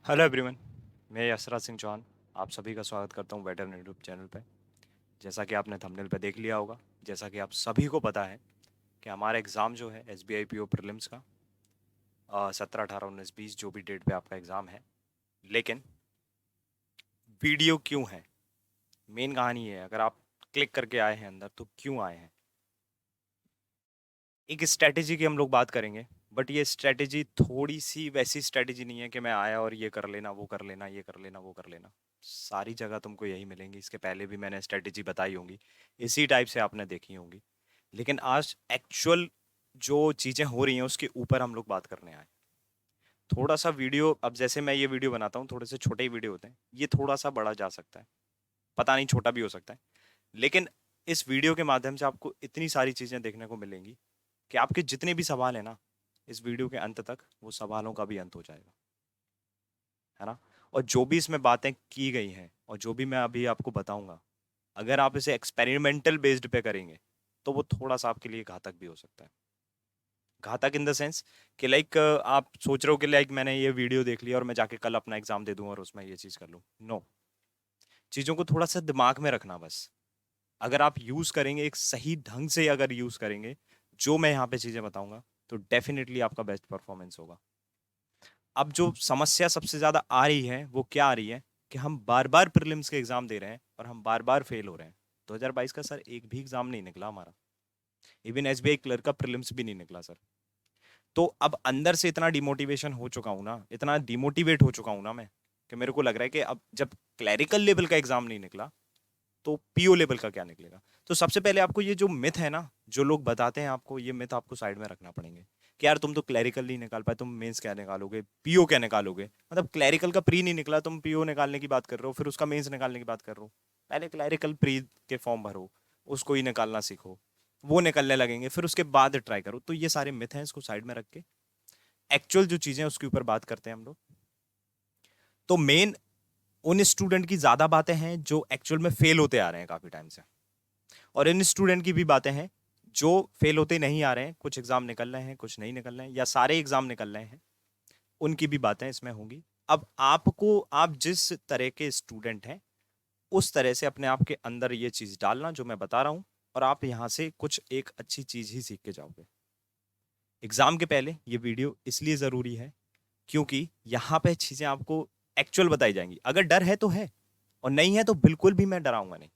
Hello everyone. मैं यशराज सिंह चौहान आप सभी का स्वागत करता हूं वेटरन यूट्यूब चैनल पे। जैसा कि आपने थंबनेल पे देख लिया होगा, जैसा कि आप सभी को पता है कि हमारा एग्ज़ाम जो है एसबीआई पीओ प्रीलिम्स का 17, 18, 19, 20 जो भी डेट पे आपका एग्ज़ाम है। लेकिन वीडियो क्यों है, मेन कहानी ये है। अगर आप क्लिक करके आए हैं अंदर तो क्यों आए हैं। एक स्ट्रैटेजी की हम लोग बात करेंगे, बट ये स्ट्रैटेजी थोड़ी सी वैसी स्ट्रैटेजी नहीं है कि मैं आया और ये कर लेना, वो कर लेना, ये कर लेना, वो कर लेना। सारी जगह तुमको यही मिलेंगी। इसके पहले भी मैंने स्ट्रैटेजी बताई होंगी, इसी टाइप से आपने देखी होंगी। लेकिन आज एक्चुअल जो चीज़ें हो रही हैं उसके ऊपर हम लोग बात करने आए। थोड़ा सा वीडियो, अब जैसे मैं ये वीडियो बनाता हूँ, थोड़े से छोटे ही वीडियो होते हैं, ये थोड़ा सा बड़ा जा सकता है, पता नहीं छोटा भी हो सकता है। लेकिन इस वीडियो के माध्यम से आपको इतनी सारी चीज़ें देखने को मिलेंगी कि आपके जितने भी सवाल हैं ना, इस वीडियो के अंत तक वो सवालों का भी अंत हो जाएगा, है ना। और जो भी इसमें बातें की गई हैं और जो भी मैं अभी आपको बताऊंगा, अगर आप इसे एक्सपेरिमेंटल बेस्ड पे करेंगे तो वो थोड़ा सा आपके लिए घातक भी हो सकता है। घातक इन द सेंस कि लाइक आप सोच रहे हो कि लाइक मैंने ये वीडियो देख लिया और मैं जाके कल अपना एग्जाम दे दूं और उसमें ये चीज़ कर लूं। नो, चीज़ों को थोड़ा सा दिमाग में रखना बस। अगर आप यूज़ करेंगे एक सही ढंग से, अगर यूज़ करेंगे जो मैं यहाँ पे चीज़ें बताऊंगा, तो डेफिनेटली आपका बेस्ट परफॉर्मेंस होगा। अब जो समस्या सबसे ज़्यादा आ रही है वो क्या आ रही है कि हम बार बार प्रीलिम्स के एग्जाम दे रहे हैं और हम बार बार फेल हो रहे हैं। 2022 का सर एक भी एग्जाम नहीं निकला हमारा, इवन एसबीआई क्लर्क का प्रीलिम्स भी नहीं निकला सर। तो अब अंदर से इतना डिमोटिवेशन हो चुका हूं ना, इतना डिमोटिवेट हो चुका हूं ना मैं, कि मेरे को लग रहा है कि अब जब क्लैरिकल लेवल का एग्जाम नहीं निकला तो पीओ लेवल का क्या निकलेगा। तो सबसे पहले आपको ये जो मिथ है ना, जो लोग बताते हैं आपको, ये मिथ आपको साइड में रखना पड़ेंगे कि यार तुम तो क्लैरिकल नहीं निकाल पाए, तुम मेंस क्या निकालोगे, पीओ क्या निकालोगे। मतलब क्लैरिकल का प्री नहीं निकला, तुम पीओ निकालने की बात कर रहे हो, फिर उसका मेंस निकालने की बात कर रहे हो। पहले क्लैरिकल प्री के फॉर्म भरो, उसको ही निकालना सीखो, वो निकलने लगेंगे, फिर उसके बाद ट्राई करो। तो ये सारे मिथ हैं, इसको साइड में रख के एक्चुअल जो चीजें हैं उसके ऊपर बात करते हैं हम लोग। तो मेन उन स्टूडेंट की ज्यादा बातें हैं जो एक्चुअल में फेल होते आ रहे हैं काफी टाइम से, और इन स्टूडेंट की भी बातें हैं जो फेल होते नहीं आ रहे हैं, कुछ एग्जाम निकल रहे हैं, कुछ नहीं निकल रहे हैं, या सारे एग्जाम निकल रहे हैं। उनकी भी बातें इसमें होंगी। अब आपको, आप जिस तरह के स्टूडेंट हैं उस तरह से अपने आप के अंदर ये चीज डालना जो मैं बता रहा हूं, और आप यहां से कुछ एक अच्छी चीज ही सीख के जाओगे। एग्जाम के पहले ये वीडियो इसलिए जरूरी है क्योंकि यहां पे चीजें आपको एक्चुअल बताई जाएंगी। अगर डर है तो है, और नहीं है तो बिल्कुल भी मैं डराऊंगा नहीं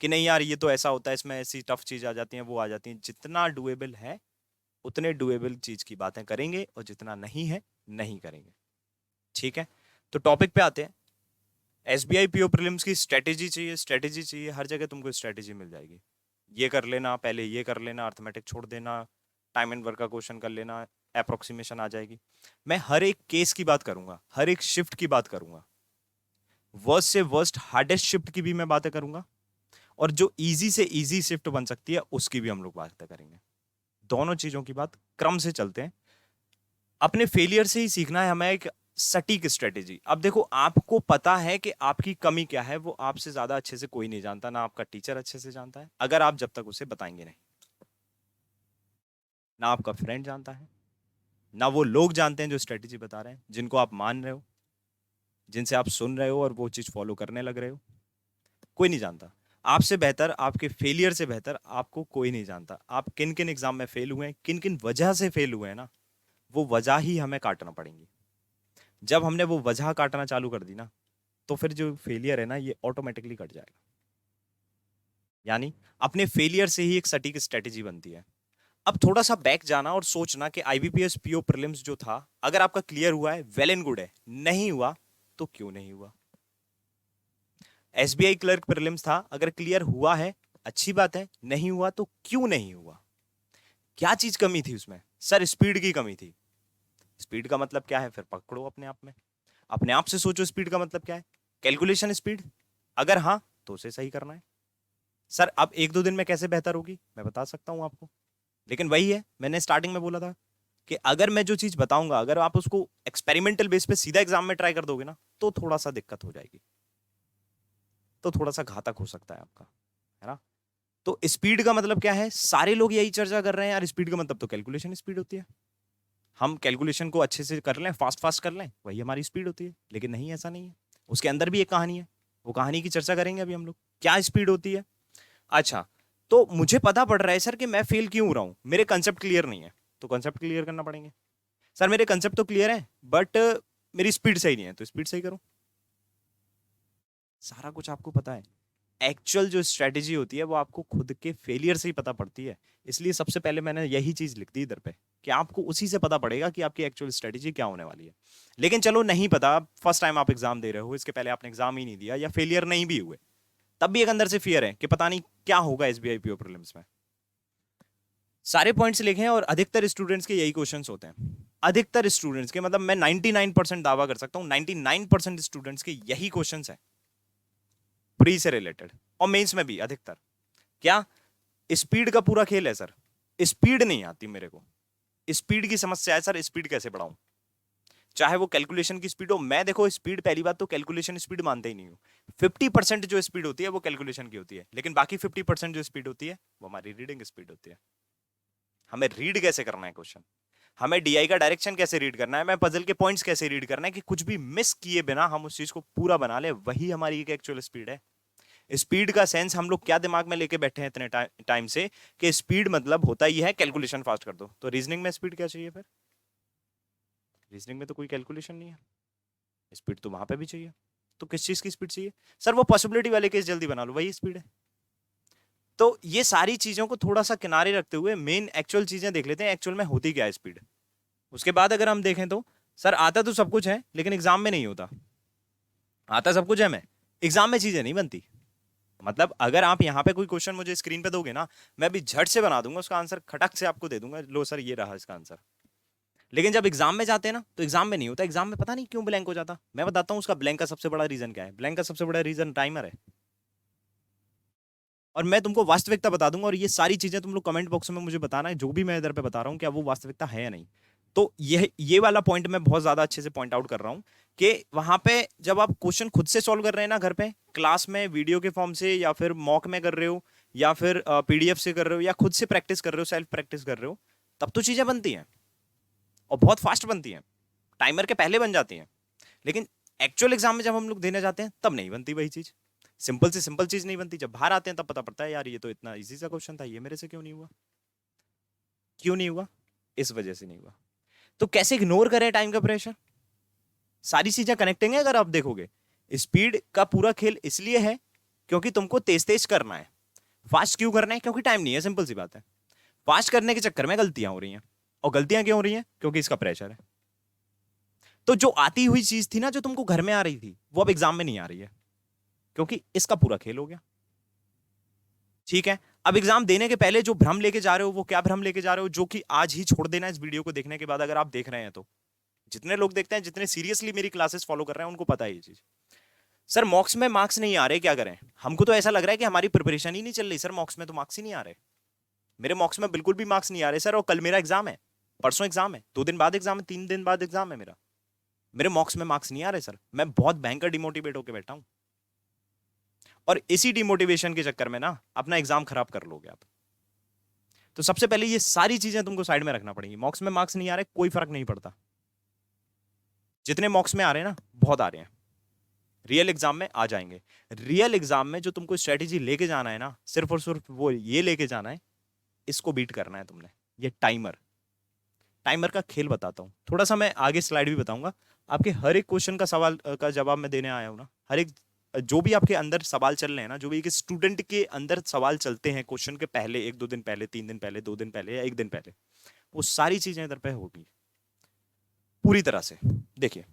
कि नहीं यार ये तो ऐसा होता है, इसमें ऐसी टफ चीज आ जाती है, वो आ जाती है। जितना डुएबल है उतने डुएबल चीज की बातें करेंगे, और जितना नहीं है नहीं करेंगे। ठीक है, तो टॉपिक पे आते हैं। एसबीआई पीओ प्रीलिम्स की स्ट्रेटेजी चाहिए, स्ट्रेटेजी चाहिए, हर जगह तुमको स्ट्रेटेजी मिल जाएगी। ये कर लेना, पहले ये कर लेना, अर्थमेटिक छोड़ देना, टाइम एंड वर्क का क्वेश्चन कर लेना, अप्रोक्सीमेशन आ जाएगी। मैं हर एक केस की बात करूंगा, हर एक शिफ्ट की बात करूंगा, वर्स्ट से वर्स्ट हार्डेस्ट शिफ्ट की भी मैं बातें करूंगा, और जो इजी से इजी शिफ्ट बन सकती है उसकी भी हम लोग बात करेंगे। दोनों चीजों की बात क्रम से चलते हैं। अपने फेलियर से ही सीखना है हमें एक सटीक स्ट्रेटेजी। अब देखो, आपको पता है कि आपकी कमी क्या है, वो आपसे ज्यादा अच्छे से कोई नहीं जानता, ना आपका टीचर अच्छे से जानता है, अगर आप जब तक उसे बताएंगे नहीं। ना आपका फ्रेंड जानता है, ना वो लोग जानते हैं जो स्ट्रेटेजी बता रहे हैं, जिनको आप मान रहे हो, जिनसे आप सुन रहे हो और वो चीज फॉलो करने लग रहे हो। कोई नहीं जानता। आपसे बेहतर, आपके फेलियर से बेहतर आपको कोई नहीं जानता। आप किन किन एग्जाम में फेल हुए हैं, किन किन वजह से फेल हुए हैं ना, वो वजह ही हमें काटना पड़ेंगी। जब हमने वो वजह काटना चालू कर दी ना, तो फिर जो फेलियर है ना ये ऑटोमेटिकली कट जाएगा। यानी अपने फेलियर से ही एक सटीक स्ट्रेटेजी बनती है। अब थोड़ा सा बैक जाना और सोचना कि आईबीपीएस पीओ प्रीलिम्स जो था, अगर आपका क्लियर हुआ है वेल एंड गुड है, नहीं हुआ तो क्यों नहीं हुआ। एसबीआई क्लर्क प्रीलिम्स था, अगर क्लियर हुआ है अच्छी बात है, नहीं हुआ तो क्यों नहीं हुआ। क्या चीज कमी थी उसमें। सर स्पीड की कमी थी। स्पीड का मतलब क्या है, फिर पकड़ो अपने आप में, अपने आप से सोचो स्पीड का मतलब क्या है। कैलकुलेशन स्पीड, अगर हाँ तो उसे सही करना है। सर अब एक दो दिन में कैसे बेहतर होगी मैं बता सकता हूं आपको, लेकिन वही है मैंने स्टार्टिंग में बोला था कि अगर मैं जो चीज बताऊंगा, अगर आप उसको एक्सपेरिमेंटल बेस पे सीधा एग्जाम में ट्राई कर दोगे ना, तो थोड़ा सा दिक्कत हो जाएगी, तो थोड़ा सा घातक हो सकता है आपका, है ना। तो स्पीड का मतलब क्या है, सारे लोग यही चर्चा कर रहे हैं यार, स्पीड का मतलब तो कैलकुलेशन स्पीड होती है। हम कैलकुलेशन को अच्छे से कर लें, फास्ट फास्ट कर लें, वही हमारी स्पीड होती है। लेकिन नहीं, ऐसा नहीं है। उसके अंदर भी एक कहानी है, वो कहानी की चर्चा करेंगे अभी हम लोग, क्या स्पीड होती है। अच्छा, तो मुझे पता पड़ रहा है सर कि मैं फेल क्यों हो रहा हूं, मेरे कंसेप्ट क्लियर नहीं है, तो कंसेप्ट क्लियर करना पड़ेंगे। सर मेरे कंसेप्ट तो क्लियर है, बट मेरी स्पीड सही नहीं है, तो स्पीड सही करो। सारा कुछ आपको पता है। एक्चुअल जो स्ट्रेटेजी होती है वो आपको खुद के फेलियर से ही पता पड़ती है। इसलिए सबसे पहले मैंने यही चीज लिख दी इधर पे, कि आपको उसी से पता पड़ेगा कि आपकी एक्चुअल स्ट्रेटेजी क्या होने वाली है। लेकिन चलो नहीं पता, फर्स्ट टाइम आप एग्जाम दे रहे हो, इसके पहले आपने एग्जाम ही नहीं दिया या फेलियर नहीं भी हुए, तब भी एक अंदर से फियर है कि पता नहीं क्या होगा एसबीआई पीओ प्रीलिम्स में। सारे पॉइंट्स लिखे हैं और अधिकतर स्टूडेंट्स के यही क्वेश्चंस होते हैं। अधिकतर स्टूडेंट्स के, मतलब मैं 99% दावा कर सकता हूं, 99% स्टूडेंट्स के यही क्वेश्चंस हैं प्री से रिलेटेड, और मेंस में भी अधिकतर। क्या स्पीड का पूरा खेल है सर, स्पीड नहीं आती मेरे को, स्पीड की समस्या है सर, स्पीड कैसे बढ़ाऊं। चाहे वो कैलकुलेशन की स्पीड हो, मैं देखो स्पीड पहली बात तो कैलकुलेशन स्पीड मानते ही नहीं हूं। 50% जो स्पीड होती है वो कैलकुलेशन की होती है, लेकिन बाकी 50% जो स्पीड होती है वो हमारी रीडिंग स्पीड होती है। हमें रीड कैसे करना है क्वेश्चन, हमें डीआई का डायरेक्शन कैसे रीड करना है, मैं पजल के पॉइंट्स कैसे रीड करना है, कि कुछ भी मिस किए बिना हम उस चीज को पूरा बना ले, वही हमारी एक्चुअल स्पीड है। स्पीड का सेंस हम लोग क्या दिमाग में लेके बैठे हैं इतने टाइम से, कि स्पीड मतलब होता ही है कैलकुलेशन फास्ट कर दो। तो रीजनिंग में स्पीड क्या चाहिए फिर, रीजनिंग में तो कोई कैलकुलेशन नहीं है, स्पीड तो वहां पे भी चाहिए। तो किस चीज की स्पीड चाहिए सर, वो पॉसिबिलिटी वाले केस जल्दी बना लो, वही स्पीड है। तो ये सारी चीजों को थोड़ा सा किनारे रखते हुए मेन एक्चुअल चीजें देख लेते हैं, एक्चुअल में होती क्या है स्पीड। उसके बाद अगर हम देखें तो सर आता तो सब कुछ है लेकिन एग्जाम में नहीं होता। आता सब कुछ है, मैं एग्जाम में चीजें नहीं बनती। मतलब अगर आप यहाँ पे कोई क्वेश्चन मुझे स्क्रीन पे दोगे ना, मैं अभी झट से बना दूंगा उसका आंसर, खटक से आपको दे दूंगा, लो सर ये रहा इसका आंसर। लेकिन जब एग्जाम में जाते हैं ना, तो एग्जाम में नहीं होता, एग्जाम में पता नहीं क्यों ब्लैंक हो जाता। मैं बताता हूँ उसका ब्लैंक का सबसे बड़ा रीजन क्या है। ब्लैंक का सबसे बड़ा रीजन टाइमर है। और मैं तुमको वास्तविकता बता दूंगा, और ये सारी चीजें तुम लोग कमेंट बॉक्स में मुझे बताना है, जो भी मैं इधर पे बता रहा हूँ क्या वो वास्तविकता है या नहीं। तो ये वाला पॉइंट मैं बहुत ज्यादा अच्छे से पॉइंट आउट कर रहा हूँ, कि वहां पे जब आप क्वेश्चन खुद से सॉल्व कर रहे हैं ना, घर पे क्लास में वीडियो के फॉर्म से, या फिर मॉक में कर रहे हो, या फिर पीडीएफ से कर रहे हो, या खुद से प्रैक्टिस कर रहे हो, सेल्फ प्रैक्टिस कर रहे हो, तब तो चीजें बनती हैं और बहुत फास्ट बनती हैं, टाइमर के पहले बन जाती हैं। लेकिन एक्चुअल एग्जाम में जब हम लोग देने जाते हैं तब नहीं बनती वही चीज, सिंपल से सिंपल चीज नहीं बनती। जब बाहर आते हैं तब पता पड़ता है यार ये तो इतना इजी सा क्वेश्चन था, ये मेरे से क्यों नहीं हुआ, क्यों नहीं हुआ, इस वजह से नहीं हुआ। तो कैसे इग्नोर करें टाइम का प्रेशर, सारी चीजें कनेक्टिंग है। अगर आप देखोगे स्पीड का पूरा खेल इसलिए है क्योंकि तुमको तेज तेज करना है। फास्ट क्यों करना है, क्योंकि टाइम नहीं है, सिंपल सी बात है। फास्ट करने के चक्कर में गलतियां हो रही हैं, और गलतियां क्यों हो रही हैं, क्योंकि इसका प्रेशर है। तो जो आती हुई चीज थी ना, जो तुमको घर में आ रही थी, वो अब एग्जाम में नहीं आ रही है, क्योंकि इसका पूरा खेल हो गया। ठीक है, अब एग्जाम देने के पहले जो भ्रम लेके जा रहे हो, वो क्या भ्रम लेके जा रहे हो, जो कि आज ही छोड़ देना इस वीडियो को देखने के बाद, अगर आप देख रहे हैं तो। जितने लोग देखते हैं, जितने सीरियसली मेरी क्लासेस फॉलो कर रहे हैं, उनको पता है ये चीज। सर मॉक्स में मार्क्स नहीं आ रहे, क्या करें। हमको तो ऐसा लग रहा है कि हमारी प्रिपरेशन ही नहीं चल रही सर, मॉक्स में तो मार्क्स ही नहीं आ रहे। मेरे मॉक्स में बिल्कुल भी मार्क्स नहीं आ रहे सर, और कल मेरा एग्जाम है, परसों एग्जाम है, 2 दिन बाद एग्जाम है, 3 दिन बाद एग्जाम है मेरा। मेरे मॉक्स में मार्क्स नहीं आ रहे सर, मैं बहुत भयंकर डिमोटिवेट होकर बैठा हूं। और इसी डिमोटिवेशन के चक्कर में ना अपना एग्जाम खराब कर लोगे आप। तो सबसे पहले ये सारी चीजें तुमको साइड में रखना पड़ेंगी। मॉक्स में मार्क्स नहीं आ रहे, कोई फर्क नहीं पड़ता। जितने मॉक्स में आ रहे हैं ना, बहुत आ रहे हैं, रियल एग्जाम में आ जाएंगे। रियल एग्जाम में जो तुमको स्ट्रेटेजी लेके जाना है ना, सिर्फ और सिर्फ वो ये लेके जाना है, इसको बीट करना है तुमने, ये टाइमर। टाइमर का खेल बताता हूं थोड़ा सा, मैं आगे स्लाइड भी बताऊंगा। आपके हर एक क्वेश्चन का सवाल का जवाब मैं देने आया हूं ना। हर एक जो भी आपके अंदर सवाल चल रहे हैं ना, जो भी एक स्टूडेंट के अंदर सवाल चलते हैं क्वेश्चन के पहले, 1-2 दिन पहले, 3 दिन पहले, 2 दिन पहले, या 1 दिन पहले, वो सारी चीजें इधर पे होगी पूरी तरह से। देखिए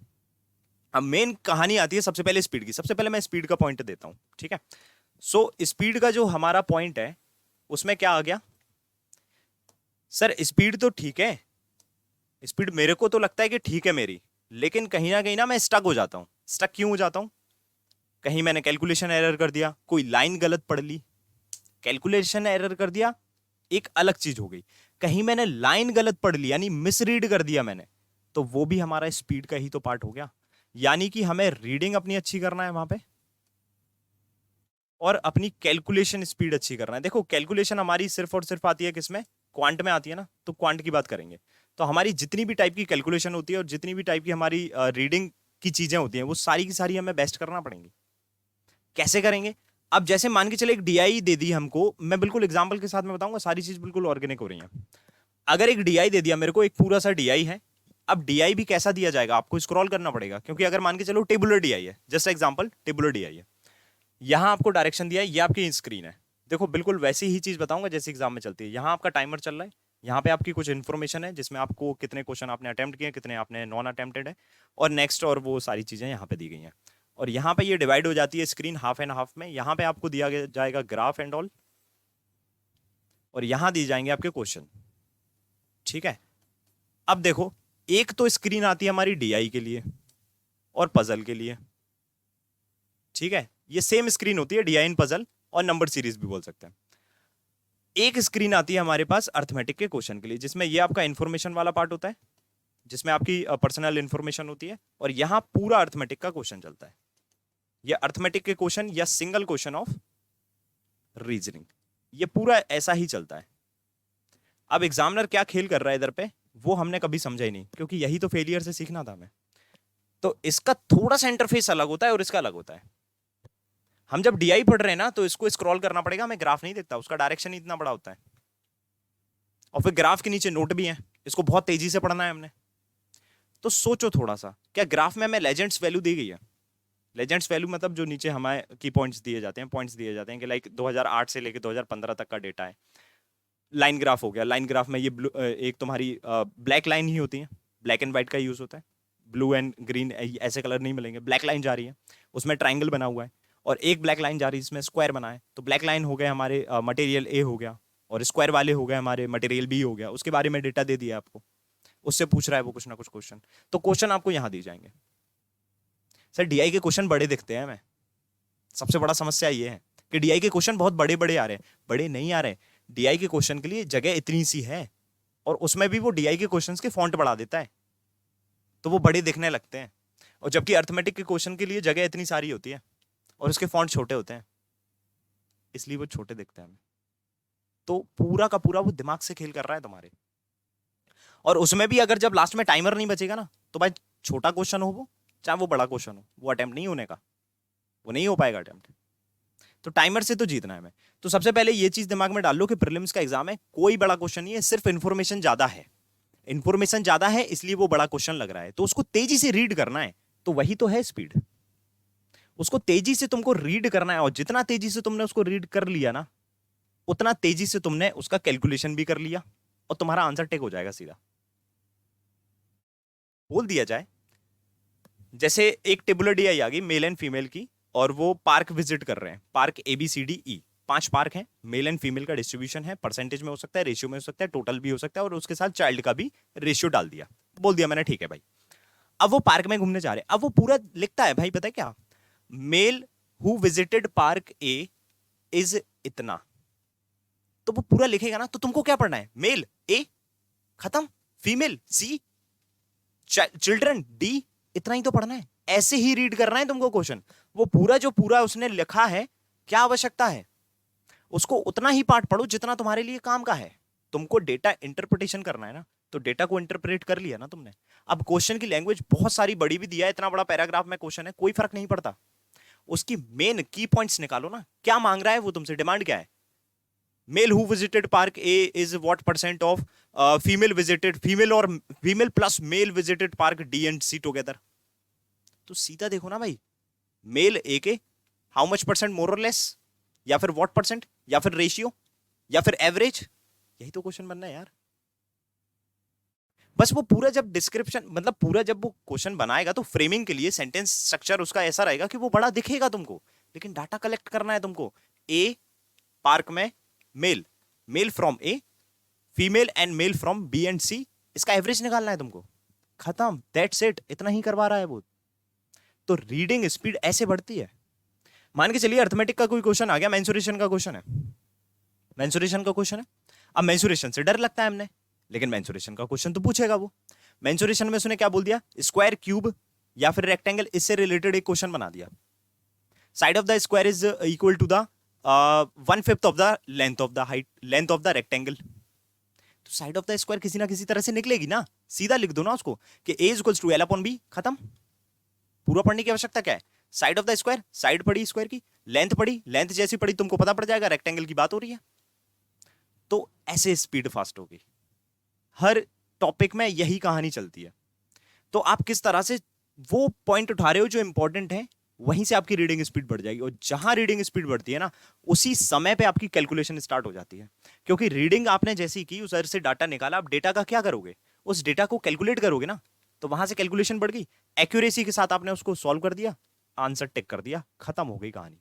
अब मेन कहानी आती है सबसे पहले स्पीड की। सबसे पहले मैं स्पीड का पॉइंट देता हूं, ठीक है। सो स्पीड का जो हमारा पॉइंट है, उसमें क्या आ गया सर, स्पीड तो ठीक है, स्पीड मेरे को तो लगता है कि ठीक है मेरी, लेकिन कहीं ना मैं स्टक हो जाता हूं। स्टक क्यों हो जाता हूं, कहीं मैंने कैलकुलेशन एरर कर दिया, कोई लाइन गलत पढ़ ली, कैलकुलेशन एरर कर दिया एक अलग चीज हो गई, कहीं मैंने लाइन गलत पढ़ ली यानी मिसरीड कर दिया मैंने, तो वो भी हमारा स्पीड का ही तो पार्ट हो गया। यानी कि हमें रीडिंग अपनी अच्छी करना है वहां पे, और अपनी कैलकुलेशन स्पीड अच्छी करना है। देखो कैलकुलेशन हमारी सिर्फ और सिर्फ आती है किसमें, क्वांट में आती है ना, तो क्वांट की बात करेंगे। तो हमारी जितनी भी टाइप की कैलकुलेशन होती है और जितनी भी टाइप की हमारी रीडिंग की चीजें होती हैं वो सारी की सारी हमें बेस्ट करना पड़ेंगी। कैसे करेंगे? अब जैसे मान के चले एक डीआई दे दी हमको, मैं बिल्कुल एग्जांपल के साथ में बताऊंगा, सारी चीज बिल्कुल ऑर्गेनिक हो रही है। अगर एक डीआई दे दिया मेरे को, एक पूरा सा डीआई है। अब डीआई भी कैसा दिया जाएगा, आपको स्क्रॉल करना पड़ेगा, क्योंकि अगर मान के चलो टेबुलर डीआई है, जस्ट एग्जांपल टेबुलर डीआई है, यहां आपको डायरेक्शन दिया है, ये आपकी स्क्रीन है। देखो बिल्कुल वैसी ही चीज बताऊंगा जैसे एग्जाम में चलती है। यहाँ आपका टाइमर चल रहा है, यहाँ पे आपकी कुछ इन्फॉर्मेशन है जिसमें आपको कितने क्वेश्चन आपने अटेम्प्ट किए, कितने आपने नॉन अटेम्प्टेड है, और नेक्स्ट और वो सारी चीजें यहाँ पे दी गई हैं। और यहाँ पे ये डिवाइड हो जाती है स्क्रीन हाफ एंड हाफ में। यहाँ पे आपको दिया जाएगा ग्राफ एंड ऑल, और यहाँ दिए जाएंगे आपके क्वेश्चन। ठीक है, अब देखो एक तो स्क्रीन आती है हमारी डीआई के लिए और पजल के लिए। ठीक है, ये सेम स्क्रीन होती है डीआई इन पजल और नंबर सीरीज भी बोल सकते हैं। एक स्क्रीन आती है हमारे पास अर्थमेटिक के क्वेश्चन के लिए, जिसमें ये आपका इंफॉर्मेशन वाला पार्ट होता है, जिसमें आपकी पर्सनल इंफॉर्मेशन होती है, और यहां पूरा अर्थमेटिक का क्वेश्चन चलता है। ये अर्थमेटिक के क्वेश्चन या सिंगल क्वेश्चन ऑफ रीजनिंग, ये पूरा ऐसा ही चलता है। अब एग्जामिनर क्या खेल कर रहा है इधर पे, वो हमने कभी समझा ही नहीं, क्योंकि यही तो फेलियर से सीखना था हमें। तो इसका थोड़ा सा इंटरफेस अलग होता है और इसका अलग होता है। हम जब डीआई पढ़ रहे हैं ना, तो इसको स्क्रॉल करना पड़ेगा, हमें ग्राफ नहीं दिखता, उसका डायरेक्शन ही इतना बड़ा होता है, और फिर ग्राफ के नीचे नोट भी है, इसको बहुत तेजी से पढ़ना है हमने। तो सोचो थोड़ा सा, क्या ग्राफ में हमें लेजेंड्स वैल्यू दी गई है? लेजेंड्स वैल्यू मतलब जो नीचे हमारे की पॉइंट्स दिए जाते हैं, पॉइंट्स दिए जाते हैं कि लाइक 2008 से लेकर 2015 तक का डेटा है। लाइन ग्राफ हो गया, लाइन ग्राफ में ये एक तुम्हारी ब्लैक लाइन ही होती है, ब्लैक एंड व्हाइट का यूज होता है, ब्लू एंड ग्रीन ऐसे कलर नहीं मिलेंगे। ब्लैक लाइन जा रही है, उसमें ट्राइंगल बना हुआ है, और एक ब्लैक लाइन जा रही है जिसमें स्क्वायर बना है। तो ब्लैक लाइन हो गए हमारे मटेरियल ए हो गया, और स्क्वायर वाले हो गए हमारे मटेरियल बी हो गया। उसके बारे में डेटा दे दिया आपको, उससे पूछ रहा है वो कुछ ना कुछ क्वेश्चन, तो क्वेश्चन आपको यहां दी जाएंगे। सर डीआई के क्वेश्चन बड़े दिखते हैं हमें, सबसे बड़ा समस्या ये है कि डीआई के क्वेश्चन बहुत बड़े बड़े आ रहे हैं। बड़े नहीं आ रहे, डीआई के क्वेश्चन के लिए जगह इतनी सी है, और उसमें भी वो डीआई के क्वेश्चंस के फॉन्ट बढ़ा देता है, तो वो बड़े दिखने लगते हैं। और जबकि अर्थमेटिक के क्वेश्चन के लिए जगह इतनी सारी होती है और उसके फॉन्ट छोटे होते हैं, इसलिए वो छोटे दिखते हैं हमें। तो पूरा का पूरा वो दिमाग से खेल कर रहा है तुम्हारे। और उसमें भी अगर जब लास्ट में टाइमर नहीं बचेगा ना, तो भाई छोटा क्वेश्चन हो वो, चाहे वो बड़ा क्वेश्चन हो, वो अटेम्प्ट नहीं होने का, वो नहीं हो पाएगा अटेम्प्ट। तो टाइमर से तो जीतना है हमें। तो सबसे पहले ये चीज दिमाग में डाल लो कि प्रीलिम्स का एग्जाम है, कोई बड़ा क्वेश्चन नहीं है, सिर्फ इंफॉर्मेशन ज्यादा है। इंफॉर्मेशन ज्यादा है इसलिए वो बड़ा क्वेश्चन लग रहा है, तो उसको तेजी से रीड करना है। तो वही तो है स्पीड, उसको तेजी से तुमको रीड करना है, और जितना तेजी से तुमने उसको रीड कर लिया ना, उतना तेजी से तुमने उसका कैलकुलेशन भी कर लिया, और तुम्हारा आंसर टेक हो जाएगा सीधा। बोल दिया जाए जैसे एक टेबुलर डीआई आ गई मेल एंड फीमेल की, और वो पार्क विजिट कर रहे हैं, पार्क ABCDE, 5 पार्क हैं, मेल एंड फीमेल का डिस्ट्रीब्यूशन है, परसेंटेज में हो सकता है, रेशियो में हो सकता है, टोटल भी हो सकता है, और उसके साथ चाइल्ड का भी रेशियो डाल दिया, बोल दिया मैंने ठीक है भाई। अब वो पार्क में घूमने जा रहे हैं, अब वो पूरा लिखता है भाई, पता है क्या, mail who visited park A is इतना। तो वो पूरा लिखेगा ना, तो तुमको क्या पढ़ना है, मेल A खत्म, फीमेल C, चिल्ड्रन D, इतना ही तो पढ़ना है। ऐसे ही रीड करना है तुमको क्वेश्चन, वो पूरा जो पूरा उसने लिखा है, क्या आवश्यकता है, उसको उतना ही पार्ट पढ़ो जितना तुम्हारे लिए काम का है। तुमको डेटा इंटरप्रिटेशन करना है ना, तो डेटा को इंटरप्रेट कर लिया ना तुमने। अब क्वेश्चन की लैंग्वेज बहुत सारी बड़ी भी दिया है, इतना बड़ा पैराग्राफ में क्वेश्चन है, कोई फर्क नहीं पड़ता, उसकी मेन की पॉइंट्स निकालो ना, क्या मांग रहा है वो तुमसे, डिमांड क्या है। Male who visited park A is what percent of female visited, female और female plus male visited park D and C together. तो सीधा देखो ना भाई, मेल A के हाउ मच परसेंट मोर और लेस, या फिर व्हाट परसेंट, या फिर रेशियो, या फिर एवरेज, यही तो क्वेश्चन बनना है यार। बस वो पूरा जब डिस्क्रिप्शन, मतलब पूरा जब वो क्वेश्चन बनाएगा, तो फ्रेमिंग के लिए सेंटेंस स्ट्रक्चर उसका ऐसा रहेगा कि वो बड़ा दिखेगा तुमको, लेकिन डाटा कलेक्ट करना है तुमको। ए पार्क में male, male from A, female and male from B and C, इसका एवरेज निकालना है तुमको, खत्म, दैट्स इट, इतना ही करवा रहा है वो। तो रीडिंग स्पीड ऐसे बढ़ती है। मान के चलिए अर्थमेटिक का कोई क्वेश्चन आ गया, मेंसुरेशन का क्वेश्चन है, मेंसुरेशन का क्वेश्चन है। अब मेंसुरेशन से डर लगता है हमने, लेकिन मेंसुरेशन का क्वेश्चन तो पूछेगा वो। मेंसुरेशन में उसने क्या बोल दिया, स्क्वायर, क्यूब या फिर रेक्टेंगल, इससे रिलेटेड एक क्वेश्चन बना दिया। Side of the square is equal to the 1/5 of the length of the height, length of the rectangle. तो साइड ऑफ द स्क्वायर किसी ना किसी तरह से निकलेगी ना, सीधा लिख दो ना उसको कि a equals to L upon B, खत्म। पूरा पढ़ने की आवश्यकता क्या है, side of the square, side पड़ी स्क्वायर की, लेंथ पड़ी, लेंथ जैसी पड़ी तुमको पता पड़ जाएगा रेक्टेंगल की बात हो रही है। तो ऐसे स्पीड फास्ट होगी, हर टॉपिक में यही कहानी चलती है। तो आप किस तरह से वो पॉइंट उठा रहे हो जो इंपॉर्टेंट है, वहीं से आपकी रीडिंग स्पीड बढ़ जाएगी। और जहां रीडिंग स्पीड बढ़ती है ना, उसी समय पे आपकी कैलकुलेशन स्टार्ट हो जाती है। क्योंकि रीडिंग आपने जैसी की, उस से डाटा निकाला, आप डेटा का क्या करोगे, उस डेटा को कैलकुलेट करोगे ना, तो वहां से कैलकुलेशन बढ़ गई, एक्यूरेसी के साथ आपने उसको सॉल्व कर दिया, आंसर टिक कर दिया, खत्म हो गई कहानी।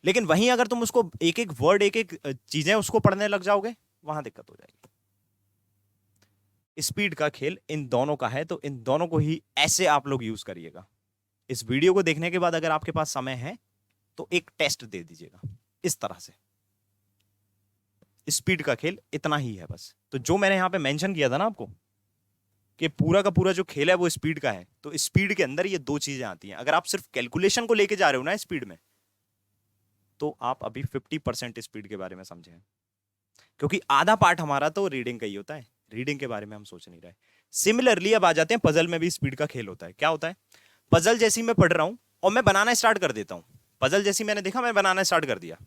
लेकिन वहीं अगर तुम उसको एक एक वर्ड, एक एक चीजें उसको पढ़ने लग जाओगे, वहां दिक्कत हो जाएगी। स्पीड का खेल इन दोनों का है, तो इन दोनों को ही ऐसे आप लोग यूज करिएगा। इस वीडियो को देखने के बाद अगर आपके पास समय है तो एक टेस्ट दे दीजिएगा इस तरह से। स्पीड का खेल इतना ही है बस। तो जो मैंने यहां पे मेंशन किया था ना आपको कि पूरा का पूरा जो खेल है वो स्पीड का है, तो स्पीड के अंदर ये दो चीजें आती हैं। अगर आप सिर्फ कैलकुलेशन को लेके जा रहे हो ना स्पीड में, तो आप अभी 50% स्पीड के बारे में समझे हैं, क्योंकि आधा पार्ट हमारा तो रीडिंग का ही होता है, रीडिंग के बारे में हम सोच नहीं रहे। सिमिलरली अब आ जाते हैं पजल में भी स्पीड का खेल होता है। क्या होता है, पजल जैसी मैं पढ़ रहा हूं और मैं बनाना स्टार्ट कर देता हूं, पजल जैसी मैंने देखा, मैं बनाना स्टार्ट कर दिया,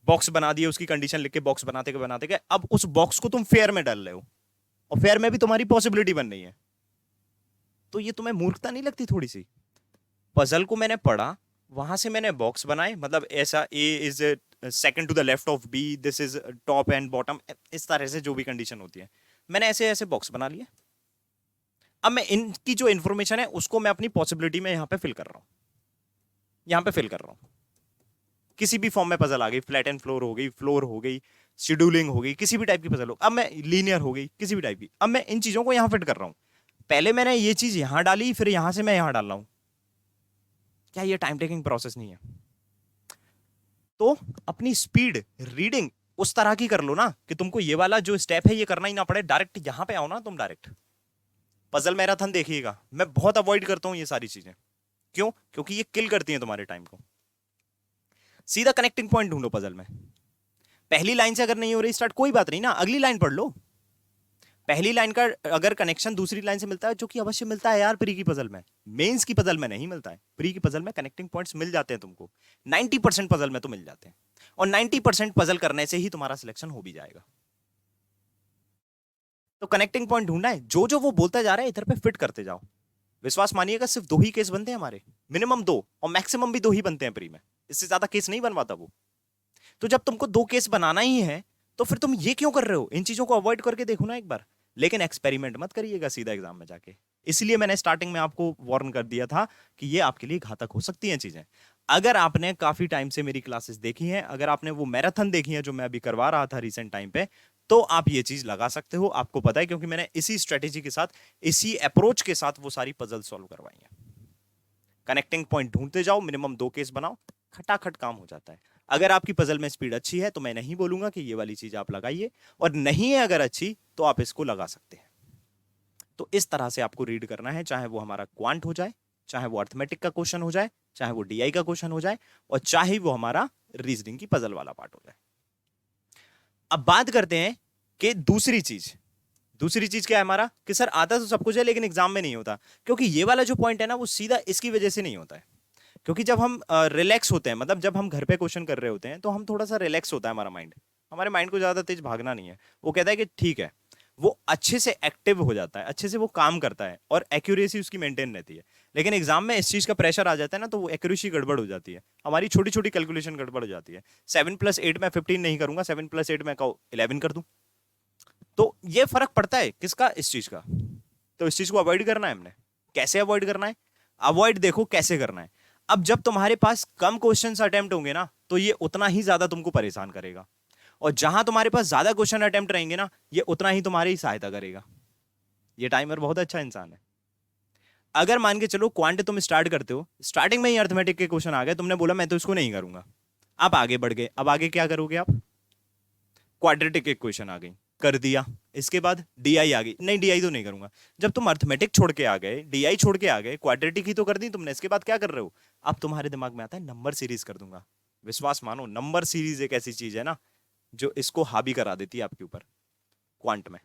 बॉक्स बना दिया, उसकी कंडीशन लिख के बॉक्स बनाते बनाते गए। अब उस बॉक्स को तुम फेयर में डाल रहे हो और फेयर में भी तुम्हारी पॉसिबिलिटी बन रही है, तो ये तुम्हें मूर्खता नहीं लगती थोड़ी सी? पजल को मैंने पढ़ा, वहां से मैंने बॉक्स बनाए, मतलब ऐसा A is second to the left of B, this is top and bottom, इस तरह से जो भी कंडीशन होती है, मैंने ऐसे ऐसे बॉक्स बना लिए। अब मैं इनकी जो इंफॉर्मेशन है उसको मैं अपनी पॉसिबिलिटी में यहां पे फिल कर रहा हूं, यहां पे फिल कर रहा हूं। किसी भी फॉर्म में पजल आ गई, फ्लैट एंड फ्लोर हो गई, शेड्यूलिंग हो गई, किसी भी टाइप की पजल हो, अब मैं लीनियर हो गई, किसी भी टाइप की, अब मैं इन चीजों को यहां फिट कर रहा हूं। पहले मैंने ये चीज यहां डाली, फिर यहां से मैं यहां डाल रहा हूं। क्या ये टाइम टेकिंग प्रोसेस नहीं है? तो अपनी स्पीड रीडिंग उस तरह की कर लो ना कि तुमको ये वाला जो स्टेप है ये करना ही ना पड़े, डायरेक्ट यहां पे आओ ना तुम डायरेक्ट। पजल मैराथन देखिएगा, मैं बहुत अवॉइड करता हूं ये सारी चीजें। क्यों? क्योंकि ये किल करती हैं तुम्हारे टाइम को। सीधा कनेक्टिंग पॉइंट ढूंढो पजल में। पहली लाइन से अगर नहीं हो रही स्टार्ट, कोई बात नहीं ना, अगली लाइन पढ़ लो। पहली लाइन का अगर कनेक्शन दूसरी लाइन से मिलता है, जो कि अवश्य मिलता है यार प्री की पजल में, मेंस की पजल में नहीं मिलता है, प्री की पजल में कनेक्टिंग पॉइंट्स मिल जाते हैं तुमको, 90% पजल में तो मिल जाते हैं, और 90% पजल करने से ही तुम्हारा सिलेक्शन हो भी जाएगा। तो कनेक्टिंग पॉइंट ढूंढना है, जो जो वो बोलता जा रहा है इधर पे फिट करते जाओ। विश्वास मानिएगा, सिर्फ 2 ही केस बनते हैं हमारे, मिनिमम 2, और मैक्सिमम भी 2 ही बनते हैं प्री में, इससे ज्यादा केस नहीं बनवाता वो। तो जब तुमको 2 केस बनाना ही है, तो फिर तुम ये क्यों कर रहे हो? इन चीजों को अवॉइड करके देखो ना एक बार। लेकिन एक्सपेरिमेंट मत करिएगा सीधा एग्जाम में जाके। इसलिए मैंने स्टार्टिंग में आपको वार्न कर दिया था कि ये आपके लिए घातक हो सकती हैं चीजें। अगर आपने काफी टाइम से मेरी क्लासेस देखी हैं, अगर आपने वो मैराथन देखी है जो मैं अभी करवा रहा था रिसेंट टाइम पे, तो आप ये चीज लगा सकते हो, आपको पता है, क्योंकि मैंने इसी स्ट्रेटेजी के साथ, इसी अप्रोच के साथ वो सारी पजल सॉल्व करवाई है। कनेक्टिंग पॉइंट ढूंढते जाओ, मिनिमम 2 केस बनाओ, खटाखट काम हो जाता है। अगर आपकी पजल में स्पीड अच्छी है तो मैं नहीं बोलूंगा कि ये वाली चीज आप लगाइए, और नहीं है अगर अच्छी तो आप इसको लगा सकते हैं। तो इस तरह से आपको रीड करना है, चाहे वो हमारा क्वांट हो जाए, चाहे वो अर्थमेटिक का क्वेश्चन हो जाए, चाहे वो डीआई का क्वेश्चन हो जाए, और चाहे वो हमारा रीजनिंग की पजल वाला पार्ट हो जाए। अब बात करते हैं कि दूसरी चीज क्या है हमारा, कि सर आता तो सब कुछ है लेकिन एग्जाम में नहीं होता। क्योंकि ये वाला जो पॉइंट है ना, वो सीधा इसकी वजह से नहीं होता है। क्योंकि जब हम रिलैक्स होते हैं, मतलब जब हम घर पे क्वेश्चन कर रहे होते हैं, तो हम थोड़ा सा रिलैक्स होता है हमारा माइंड, हमारे माइंड को ज्यादा तेज भागना नहीं है। वो कहता है कि ठीक है, वो अच्छे से एक्टिव हो जाता है, अच्छे से वो काम करता है, और एक्यूरेसी उसकी मेंटेन रहती है। लेकिन एग्जाम में इस चीज का प्रेशर आ जाता है ना, तो वो एक्यूरेसी गड़बड़ हो जाती है, हमारी छोटी छोटी कैलकुलेशन गड़बड़ हो जाती है। 7+8 में 15 नहीं करूंगा, 7+8 में 11 कर दूं, तो ये फर्क पड़ता है किसका, इस चीज का। तो इस चीज को अवॉइड करना है हमने। कैसे अवॉइड करना है? अवॉइड देखो कैसे करना है। अब जब तुम्हारे पास कम क्वेश्चंस अटेम्प्ट होंगे ना, तो ये उतना ही ज्यादा तुमको परेशान करेगा, और जहां तुम्हारे पास ज्यादा क्वेश्चन अटेम्प्ट रहेंगे ना, ये उतना ही तुम्हारी सहायता करेगा। ये टाइमर बहुत अच्छा इंसान है। अगर मान के चलो क्वांट तुम स्टार्ट करते हो, स्टार्टिंग में ही अर्थमेटिक के क्वेश्चन आ गए, तुमने बोला मैं तो इसको नहीं करूंगा, आप आगे बढ़ गए, अब आगे क्या करोगे आप? क्वाड्रेटिक इक्वेशन आ गई, कर दिया। इसके बाद डीआई आ गई, नहीं डीआई तो नहीं करूंगा। जब तुम अर्थमेटिक छोड़ के आ गए, डीआई छोड़ के आ गए, क्वाड्रेटिक ही तो कर दी तुमने, इसके बाद क्या कर रहे हो? अब तुम्हारे दिमाग में आता है नंबर सीरीज कर दूंगा। विश्वास मानो, नंबर सीरीज एक ऐसी चीज है ना जो इसको हावी करा देती है आपके ऊपर। क्वांट में।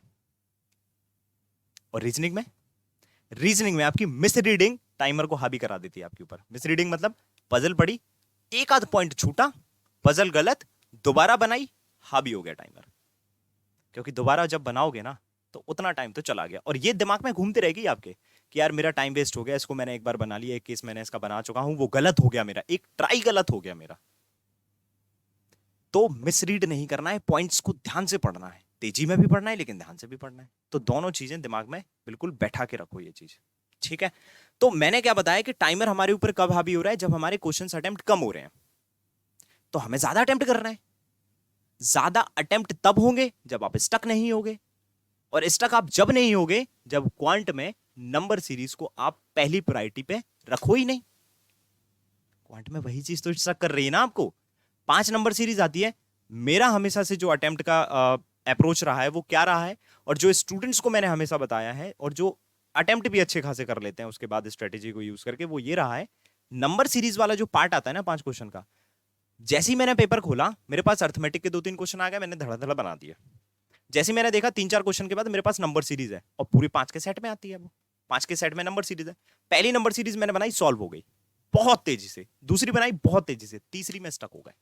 और रीजनिंग में आपकी मिसरीडिंग टाइमर को हावी करा देती है आपके ऊपर। मिसरीडिंग मतलब पजल पड़ी, एक आध पॉइंट छूटा, पजल गलत, दोबारा बनाई, हावी हो गया टाइमर। क्योंकि दोबारा जब बनाओगे ना तो उतना टाइम तो चला गया, और ये दिमाग में घूमती रहेगी आपके कि यार मेरा टाइम वेस्ट हो गया, इसको मैंने एक बार बना लिया, एक केस मैंने इसका बना चुका हूं, वो गलत हो गया, मेरा एक ट्राई गलत हो गया मेरा। तो मिसरीड नहीं करना है, पॉइंट्स को ध्यान से पढ़ना है, तेजी में भी पढ़ना है लेकिन ध्यान से भी पढ़ना है। तो दोनों चीजें दिमाग में बिल्कुल बैठा के रखो ये चीज, ठीक है। तो मैंने क्या बताया कि टाइमर हमारे ऊपर कब हावी हो रहा है, जब हमारे क्वेश्चन अटेम्प्ट कम हो रहे हैं। तो हमें ज्यादा अटेम्प्ट करना है। ज्यादा अटेम्प्ट तब होंगे जब आप स्टक नहीं होगे, और स्टक आप जब नहीं होगे जब क्वांट में नंबर सीरीज को आप पहली प्रायोरिटी पे रखो ही नहीं। क्वांट में वही चीज तो स्टक कर रही है ना आपको। 5 नंबर सीरीज आती है। मेरा हमेशा से जो अटेम्प्ट का अप्रोच रहा है वो क्या रहा है, और जो स्टूडेंट्स को मैंने हमेशा बताया है, और जो अटेम्प्ट भी अच्छे खासे कर लेते हैं उसके बाद स्ट्रेटेजी को यूज करके, वो ये रहा है, नंबर सीरीज वाला जो पार्ट आता है ना 5 क्वेश्चन का, जैसे ही मैंने पेपर खोला मेरे पास अर्थमेटिक के 2-3 क्वेश्चन आ गए, मैंने धड़ाधड़ बना दिया। जैसे मैंने देखा 3-4 क्वेश्चन के बाद मेरे पास नंबर सीरीज है, और पूरी 5 के सेट में आती है, वो 5 के सेट में नंबर सीरीज है। पहली नंबर सीरीज मैंने बनाई, सॉल्व हो गई बहुत तेजी से, दूसरी बनाई बहुत तेजी से, तीसरी में स्टक हो गए,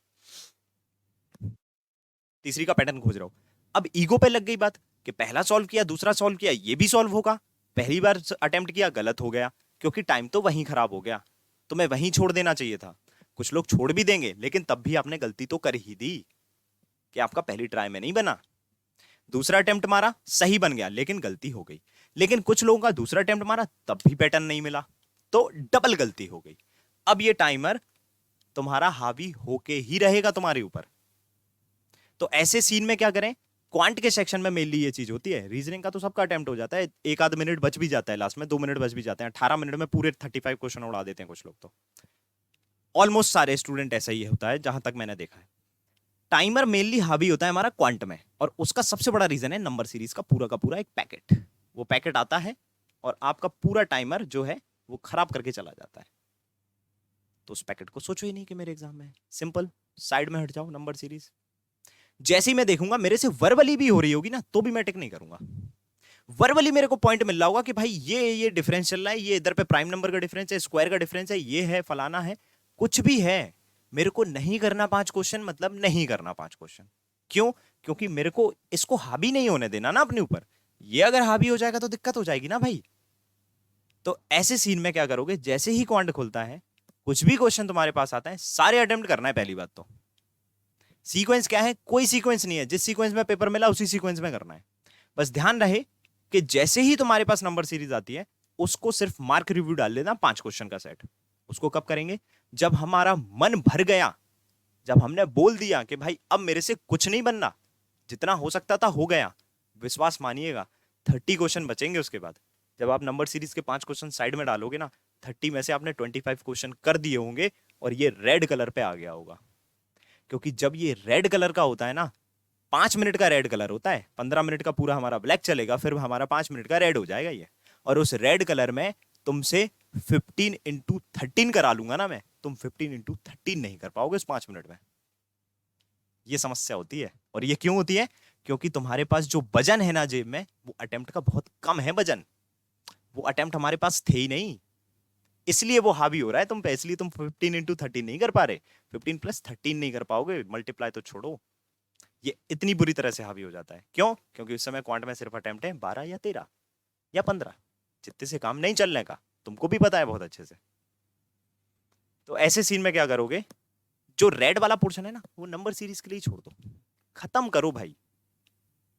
तीसरी का पैटर्न खोज रहा हूं। अब ईगो पे लग गई बात कि पहला सॉल्व किया, दूसरा सॉल्व किया, ये भी सॉल्व होगा, पहली बार अटेम्प्ट किया गलत हो गया, क्योंकि टाइम तो वहीं खराब हो गया, तो मैं वहीं छोड़ देना चाहिए था। कुछ लोग छोड़ भी देंगे, लेकिन तब भी आपने गलती तो कर ही दी कि आपका पहली ट्राई में नहीं बना। दूसरा अटेम्प्ट मारा, सही बन गया, लेकिन गलती हो गई। लेकिन कुछ लोगों का दूसरा अटेम्प्ट मारा, तब भी पैटर्न नहीं मिला, तो डबल गलती हो गई। अब ये टाइमर तुम्हारा हावी होके ही रहेगा तुम्हारे ऊपर। तो ऐसे सीन में क्या करें, क्वांट के सेक्शन में मेनली ये चीज होती है। रीजनिंग का तो सबका अटेम्प्ट हो जाता है, एक आध मिनट बच भी जाता है, लास्ट में 2 मिनट बच भी जाते हैं, 18 मिनट में पूरे 35 क्वेश्चन उड़ा देते हैं कुछ लोग। तो ऑलमोस्ट सारे स्टूडेंट ऐसा ही होता है जहां तक मैंने देखा है। टाइमर मेनली हावी होता है हमारा क्वांट में, और उसका सबसे बड़ा रीजन है नंबर सीरीज का पूरा एक पैकेट। वो पैकेट आता है और आपका पूरा टाइमर जो है वो खराब करके चला जाता है। तो उस पैकेट को सोचो ही नहीं कि मेरे एग्जाम में है, सिंपल साइड में हट जाओ नंबर सीरीज। जैसे ही मैं देखूंगा मेरे से वर्बली भी हो रही होगी ना, तो भी मैं टिक नहीं करूंगा। वर्बली मेरे को पॉइंट मिल रहा होगा कि भाई ये डिफरेंस चल रहा है, ये इधर पे प्राइम नंबर का डिफरेंस है, स्क्वायर का डिफरेंस है, ये है फलाना है, कुछ भी है, मेरे को नहीं करना 5 क्वेश्चन, मतलब नहीं करना 5 क्वेश्चन। क्यों? क्योंकि मेरे को इसको हावी नहीं होने देना ना अपने ऊपर। ये अगर हावी हो जाएगा तो दिक्कत हो जाएगी ना भाई। तो ऐसे सीन में क्या करोगे, जैसे ही क्वांट खुलता है, कुछ भी क्वेश्चन तुम्हारे पास आता है, सारे अटेम्प्ट करना है। पहली बात तो सीक्वेंस क्या है, कोई सीक्वेंस नहीं है, जिस सीक्वेंस में पेपर मिला उसी सीक्वेंस में करना है। बस ध्यान रहे कि जैसे ही तुम्हारे पास नंबर सीरीज आती है, उसको सिर्फ मार्क रिव्यू डाल देना 5 क्वेश्चन का सेट। उसको कब करेंगे, जब हमारा मन भर गया, जब हमने बोल दिया कि भाई अब मेरे से कुछ नहीं बनना, जितना हो सकता था हो गया। विश्वास मानिएगा 30 क्वेश्चन बचेंगे उसके बाद। जब आप नंबर सीरीज के 5 क्वेश्चन साइड में डालोगे ना, 30 में से आपने 25 क्वेश्चन कर दिए होंगे, और ये रेड कलर पे आ गया होगा। क्योंकि जब ये रेड कलर का होता है ना, 5 मिनट का रेड कलर होता है, 15 मिनट का पूरा हमारा ब्लैक चलेगा, फिर हमारा 5 मिनट का रेड हो जाएगा ये। और उस रेड कलर में तुमसे 15x13 करा लूंगा ना मैं, तुम 15x13 नहीं कर पाओगे उस 5 मिनट में। ये समस्या होती है। और ये क्यों होती है? क्योंकि तुम्हारे पास जो वजन है ना जेब में, वो अटेम्प्ट का बहुत कम है वजन। वो अटेम्प्ट हमारे पास थे ही नहीं, इसलिए वो हावी हो रहा है तुम पे, इसलिए तुम 15x13 नहीं कर पा रहे, 15+13 नहीं कर पाओगे, मल्टीप्लाई तो छोड़ो। ये इतनी बुरी तरह से हावी हो जाता है। क्यों? क्योंकि उस समय क्वांट में सिर्फ अटेम्प्ट है 12 या 13 या 15, जितने से काम नहीं चलने का, तुमको भी पता है बहुत अच्छे से। तो ऐसे सीन में क्या करोगे, जो रेड वाला पोर्शन है ना, वो नंबर सीरीज के लिए छोड़ दो, खत्म करो भाई,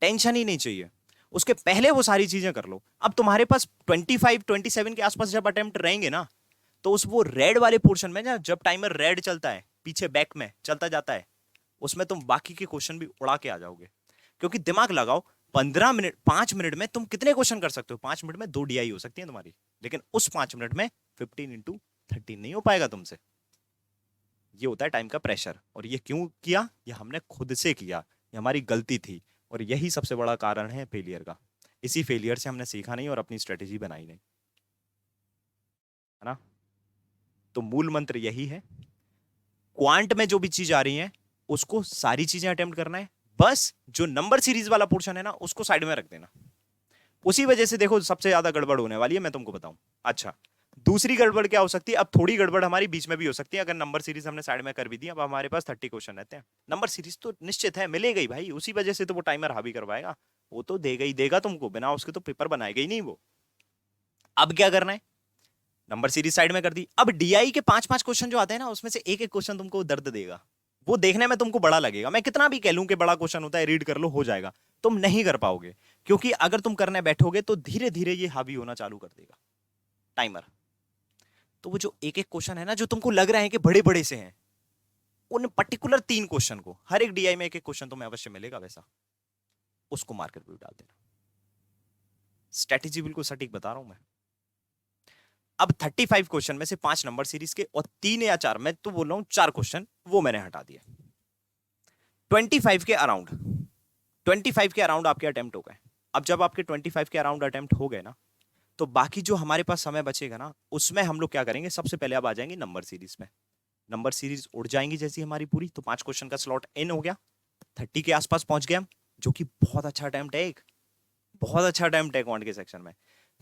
टेंशन ही नहीं चाहिए। उसके पहले वो सारी चीजें कर लो। अब तुम्हारे पास 25-27 के आसपास जब अटेम्प्ट रहेंगे ना, तो उस वो रेड वाले पोर्शन में ना, जब टाइमर रेड चलता है, पीछे बैक में चलता जाता है, उसमें तुम बाकी के क्वेश्चन भी उड़ा के आ जाओगे। क्योंकि दिमाग लगाओ, 15 मिनट 5 मिनट में तुम कितने क्वेश्चन कर सकते हो? 5 मिनट में 2 डीआई हो सकती है तुम्हारी, लेकिन उस 5 मिनट में 15x13 नहीं हो पाएगा तुमसे। ये होता है टाइम का प्रेशर। और ये क्यों किया? ये हमने खुद से किया, ये हमारी गलती थी, और यही सबसे बड़ा कारण है फेलियर का। इसी फेलियर से हमने सीखा नहीं और अपनी स्ट्रेटेजी बनाई नहीं, है ना। तो मूल मंत्र यही है, क्वांट में जो भी चीज आ रही है उसको सारी चीजें अटेम्प्ट करना है, बस जो नंबर सीरीज वाला पोर्शन है ना उसको साइड में रख देना। उसी वजह से देखो सबसे ज्यादा गड़बड़ होने वाली है, मैं तुमको बताऊं। अच्छा, दूसरी गड़बड़ क्या हो सकती है, अब थोड़ी गड़बड़ हमारी बीच में भी हो सकती है। अगर नंबर सीरीज हमने साइड में कर भी दी, अब हमारे पास 30 क्वेश्चन रहते हैं। नंबर सीरीज तो निश्चित है मिलेगा ही भाई, उसी वजह से तो वो टाइमर हावी करवाएगा। वो तो देगा ही देगा तुमको, बिना उसके तो पेपर बनाएगा ही नहीं वो। अब क्या करना है, नंबर सीरीज साइड में कर दी। अब डीआई के 5-5 क्वेश्चन जो आते हैं ना, उसमें से एक एक क्वेश्चन तुमको दर्द देगा। वो देखने में तुमको बड़ा लगेगा, मैं कितना भी कह लूं कि बड़ा क्वेश्चन होता है, रीड कर लो हो जाएगा, तुम नहीं कर पाओगे। क्योंकि अगर तुम करने बैठोगे तो धीरे धीरे ये हावी होना चालू कर देगा टाइमर। तो वो जो एक एक क्वेश्चन है ना, जो तुमको लग रहा है कि बड़े बड़े से हैं, उन पर्टिकुलर 3 क्वेश्चन को, हर एक डीआई में एक एक क्वेश्चन तुम्हें अवश्य मिलेगा वैसा, उसको मार्केट व्यू डाल देना। स्ट्रेटेजी बिल्कुल सटीक बता रहा हूं मैं। अब 35 क्वेश्चन में से 5 नंबर सीरीज के और 3 या 4, मैं तो बोल रहा हूं 4 क्वेश्चन वो मैंने हटा दिया। 25 के अराउंड, 25 के अराउंड आपके अटेम्प्ट हो गए। अब जब आपके 25 के अराउंड अटेम्प्ट हो गए ना, तो बाकी जो हमारे पास समय बचेगा ना, उसमें हम लोग क्या करेंगे, सबसे पहले अब आ जाएंगे नंबर सीरीज में। नंबर सीरीज उड़ जाएंगी जैसी हमारी पूरी, तो 5 क्वेश्चन का स्लॉट इन हो गया, 30 के आसपास पहुंच गए हम, जो कि बहुत अच्छा अटेम्प्ट है, एक बहुत अच्छा अटेम्प्ट है क्वांट के सेक्शन में।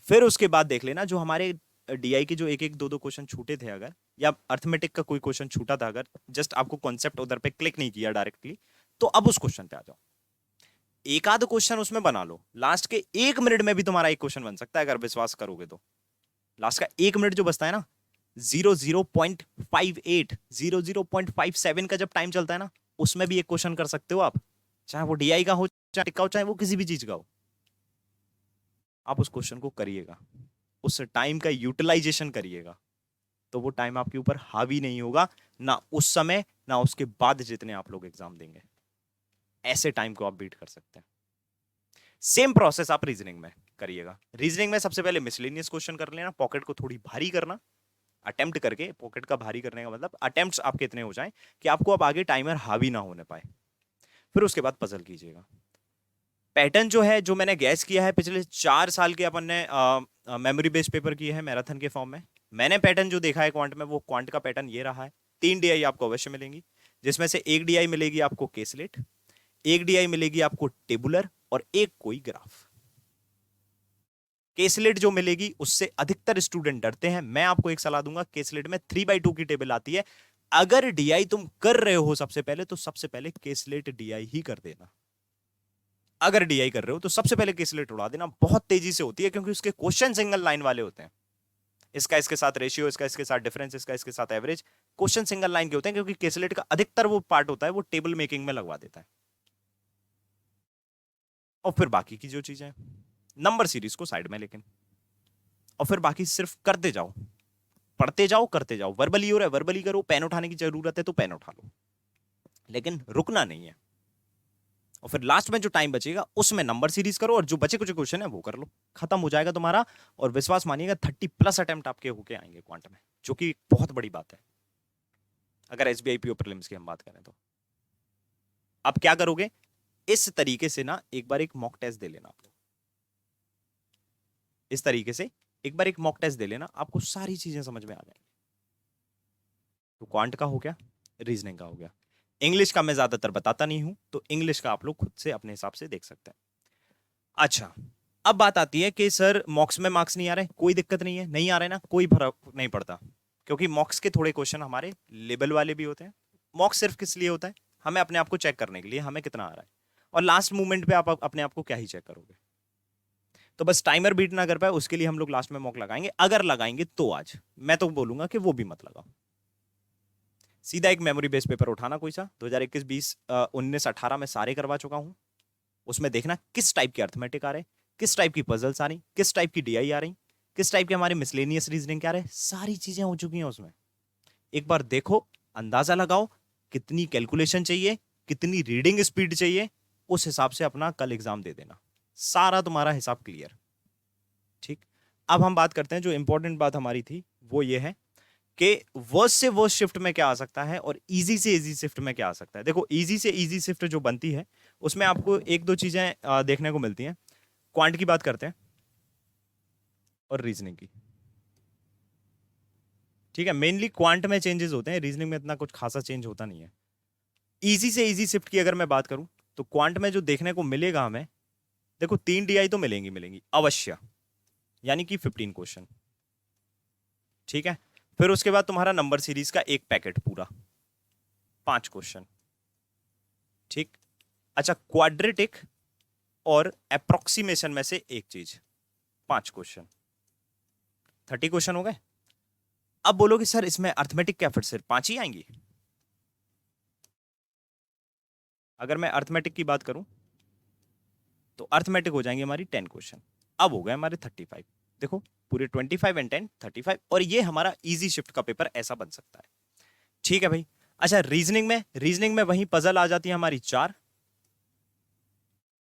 फिर उसके बाद देख लेना जो हमारे डीआई के जो एक एक दो दो क्वेश्चन छूटे थे, अगर या अर्थमेटिक का कोई क्वेश्चन छूटा था, अगर जस्ट आपको कॉन्सेप्ट उधर पे क्लिक नहीं किया डायरेक्टली, तो अब उस क्वेश्चन पे आ जाओ। एक आध क्वेश्चन उसमें बना लो, लास्ट के 1 मिनट में भी तुम्हारा एक क्वेश्चन बन सकता है अगर विश्वास करोगे तो। लास्ट का 1 मिनट जो बचता है ना, 00.58 00.57 का जब टाइम चलता है ना, उसमें भी एक क्वेश्चन कर सकते हो आप, चाहे वो डीआई का हो, चाहे टिक्का हो, चाहे वो किसी भी चीज का हो। आप उस क्वेश्चन को करिएगा, उस टाइम का यूटिलाइजेशन करिएगा, तो वो टाइम आपके ऊपर हावी नहीं होगा, ना उस समय ना उसके बाद जितने आप लोग एग्जाम देंगे। ऐसे टाइम को आप बीट कर सकते हैं। सेम प्रोसेस आप रीजनिंग में करिएगा। रीजनिंग में सबसे पहले मिसलेनियस क्वेश्चन कर लेना, पॉकेट को थोड़ी भारी करना, अटेम्प्ट करके। पॉकेट का भारी करने का मतलब अटेम्प्ट्स आपके इतने हो जाएं कि आपको अब आगे टाइमर हावी ना होने पाए। फिर उसके बाद पजल कीजिएगा। पैटर्न जो है, जो मैंने गैस किया है, पिछले 4 साल के अपन ने मेमोरी बेस्ड पेपर किए हैं मैराथन के फॉर्म में। मैंने पैटर्न जो देखा है क्वांट में, वो क्वांट का पैटर्न ये रहा है। 3 डीआई आपको अवश्य मिलेंगी, जिसमें से एक डीआई मिलेगी आपको केसलेट, एक डीआई मिलेगी आपको टेबुलर, और एक कोई ग्राफ। केसलेट जो मिलेगी उससे अधिकतर स्टूडेंट डरते हैं। मैं आपको एक सलाह दूंगा, केसलेट में 3/2 की टेबल आती है। अगर डीआई तुम कर रहे हो सबसे पहले, तो सबसे पहले केसलेट डीआई ही कर देना। अगर डीआई कर रहे हो तो सबसे पहले केसलेट उड़ा देना, बहुत तेजी से होती है, क्योंकि उसके क्वेश्चन सिंगल लाइन वाले होते हैं। इसका इसके साथ रेशियो, इसका इसके साथ डिफरेंस, इसका इसके साथ एवरेज, क्वेश्चन सिंगल लाइन के होते हैं, क्योंकि केसलेट का अधिकतर वो पार्ट होता है वो टेबल मेकिंग में लगवा देता है। और फिर बाकी की जो चीजें, नंबर सीरीज को साइड में लेकिन, और फिर बाकी सिर्फ करते जाओ, पढ़ते जाओ, करते जाओ। वर्बली हो रहा है वर्बली करो, पेन उठाने की जरूरत है तो पेन उठा लो, लेकिन रुकना नहीं है। और फिर लास्ट में जो टाइम बचेगा उसमें नंबर सीरीज करो, और जो बचे कुछ क्वेश्चन है वो कर लो, खत्म हो जाएगा तुम्हारा। और विश्वास मानिएगा 30+ अटेम्प्ट आपके होके आएंगे क्वांट में, जो कि बहुत बड़ी बात है अगर एसबीआई पीओ प्रीलिम्स की हम बात करें तो। अब क्या करोगे, इस तरीके से ना एक बार एक मॉक टेस्ट दे लेना आप लोग। इस तरीके से एक बार एक मॉक टेस्ट दे लेना, आपको सारी चीजें समझ में आ जाएंगी। तो क्वांट का हो गया, रीजनिंग का हो गया। इंग्लिश का मैं ज्यादातर बताता नहीं हूं, तो इंग्लिश का आप लोग खुद से अपने हिसाब से देख सकते हैं। अच्छा, अब बात आती है कि सर मॉक्स में मार्क्स नहीं आ रहे, कोई दिक्कत नहीं है, नहीं आ रहे ना, कोई फर्क नहीं पड़ता, क्योंकि मॉक्स के थोड़े क्वेश्चन हमारे लेवल वाले भी होते हैं। मॉक्स सिर्फ किस लिए होता है, हमें अपने आप को चेक करने के लिए, हमें कितना आ रहा है। और लास्ट मोमेंट पे आप अपने आप को क्या ही चेक करोगे, तो बस टाइमर बीट ना कर पाए उसके लिए हम लोग लास्ट में मॉक लगाएंगे। अगर लगाएंगे तो आज मैं तो बोलूंगा कि वो भी मत लगाओ, सीधा एक मेमोरी बेस्ड पेपर उठाना कोई सा, 2021 20 19 18 में सारे करवा चुका हूं। उसमें देखना किस टाइप के अर्थमेटिक आ रहे, किस टाइप की पजल्स आ रही, किस टाइप की डीआई आ रही, किस टाइप के हमारे मिसलेनियस रीजनिंग क्या रहे, सारी चीजें हो चुकी हैं उसमें। एक बार देखो, अंदाजा लगाओ कितनी कैलकुलेशन चाहिए, कितनी रीडिंग स्पीड चाहिए, उस हिसाब से अपना कल एग्जाम दे देना, सारा तुम्हारा हिसाब क्लियर। ठीक, अब हम बात करते हैं, जो इंपॉर्टेंट बात हमारी थी वो ये है कि वर्स्ट से वर्स्ट शिफ्ट में क्या आ सकता है और इजी से इजी शिफ्ट में क्या आ सकता है। देखो, इजी से इजी शिफ्ट जो बनती है उसमें आपको एक दो चीजें देखने को मिलती हैं। क्वांट की बात करते हैं और रीजनिंग की। ठीक है, मेनली क्वांट में चेंजेस होते हैं, रीजनिंग में इतना कुछ खासा चेंज होता नहीं है। इजी से इजी शिफ्ट की अगर मैं बात करूं, तो क्वांट में जो देखने को मिलेगा हमें, देखो 3 डीआई तो मिलेंगी अवश्य, यानी कि 15 क्वेश्चन। ठीक है, फिर उसके बाद तुम्हारा नंबर सीरीज का एक पैकेट पूरा 5 क्वेश्चन। ठीक, अच्छा क्वाड्रेटिक और अप्रोक्सीमेशन में से एक चीज 5 क्वेश्चन, 30 क्वेश्चन हो गए। अब बोलोगे सर इसमें अर्थमेटिक क्या फिर से 5 ही आएंगी? अगर मैं अर्थमेटिक की बात करूं तो अर्थमेटिक हो जाएंगे हमारी 10 क्वेश्चन। अब हो गए हमारे 35। देखो पूरे 25 एंड 10 35, और ये हमारा इजी शिफ्ट का पेपर ऐसा बन सकता है। ठीक है भाई। अच्छा रीजनिंग में वही पजल आ जाती है हमारी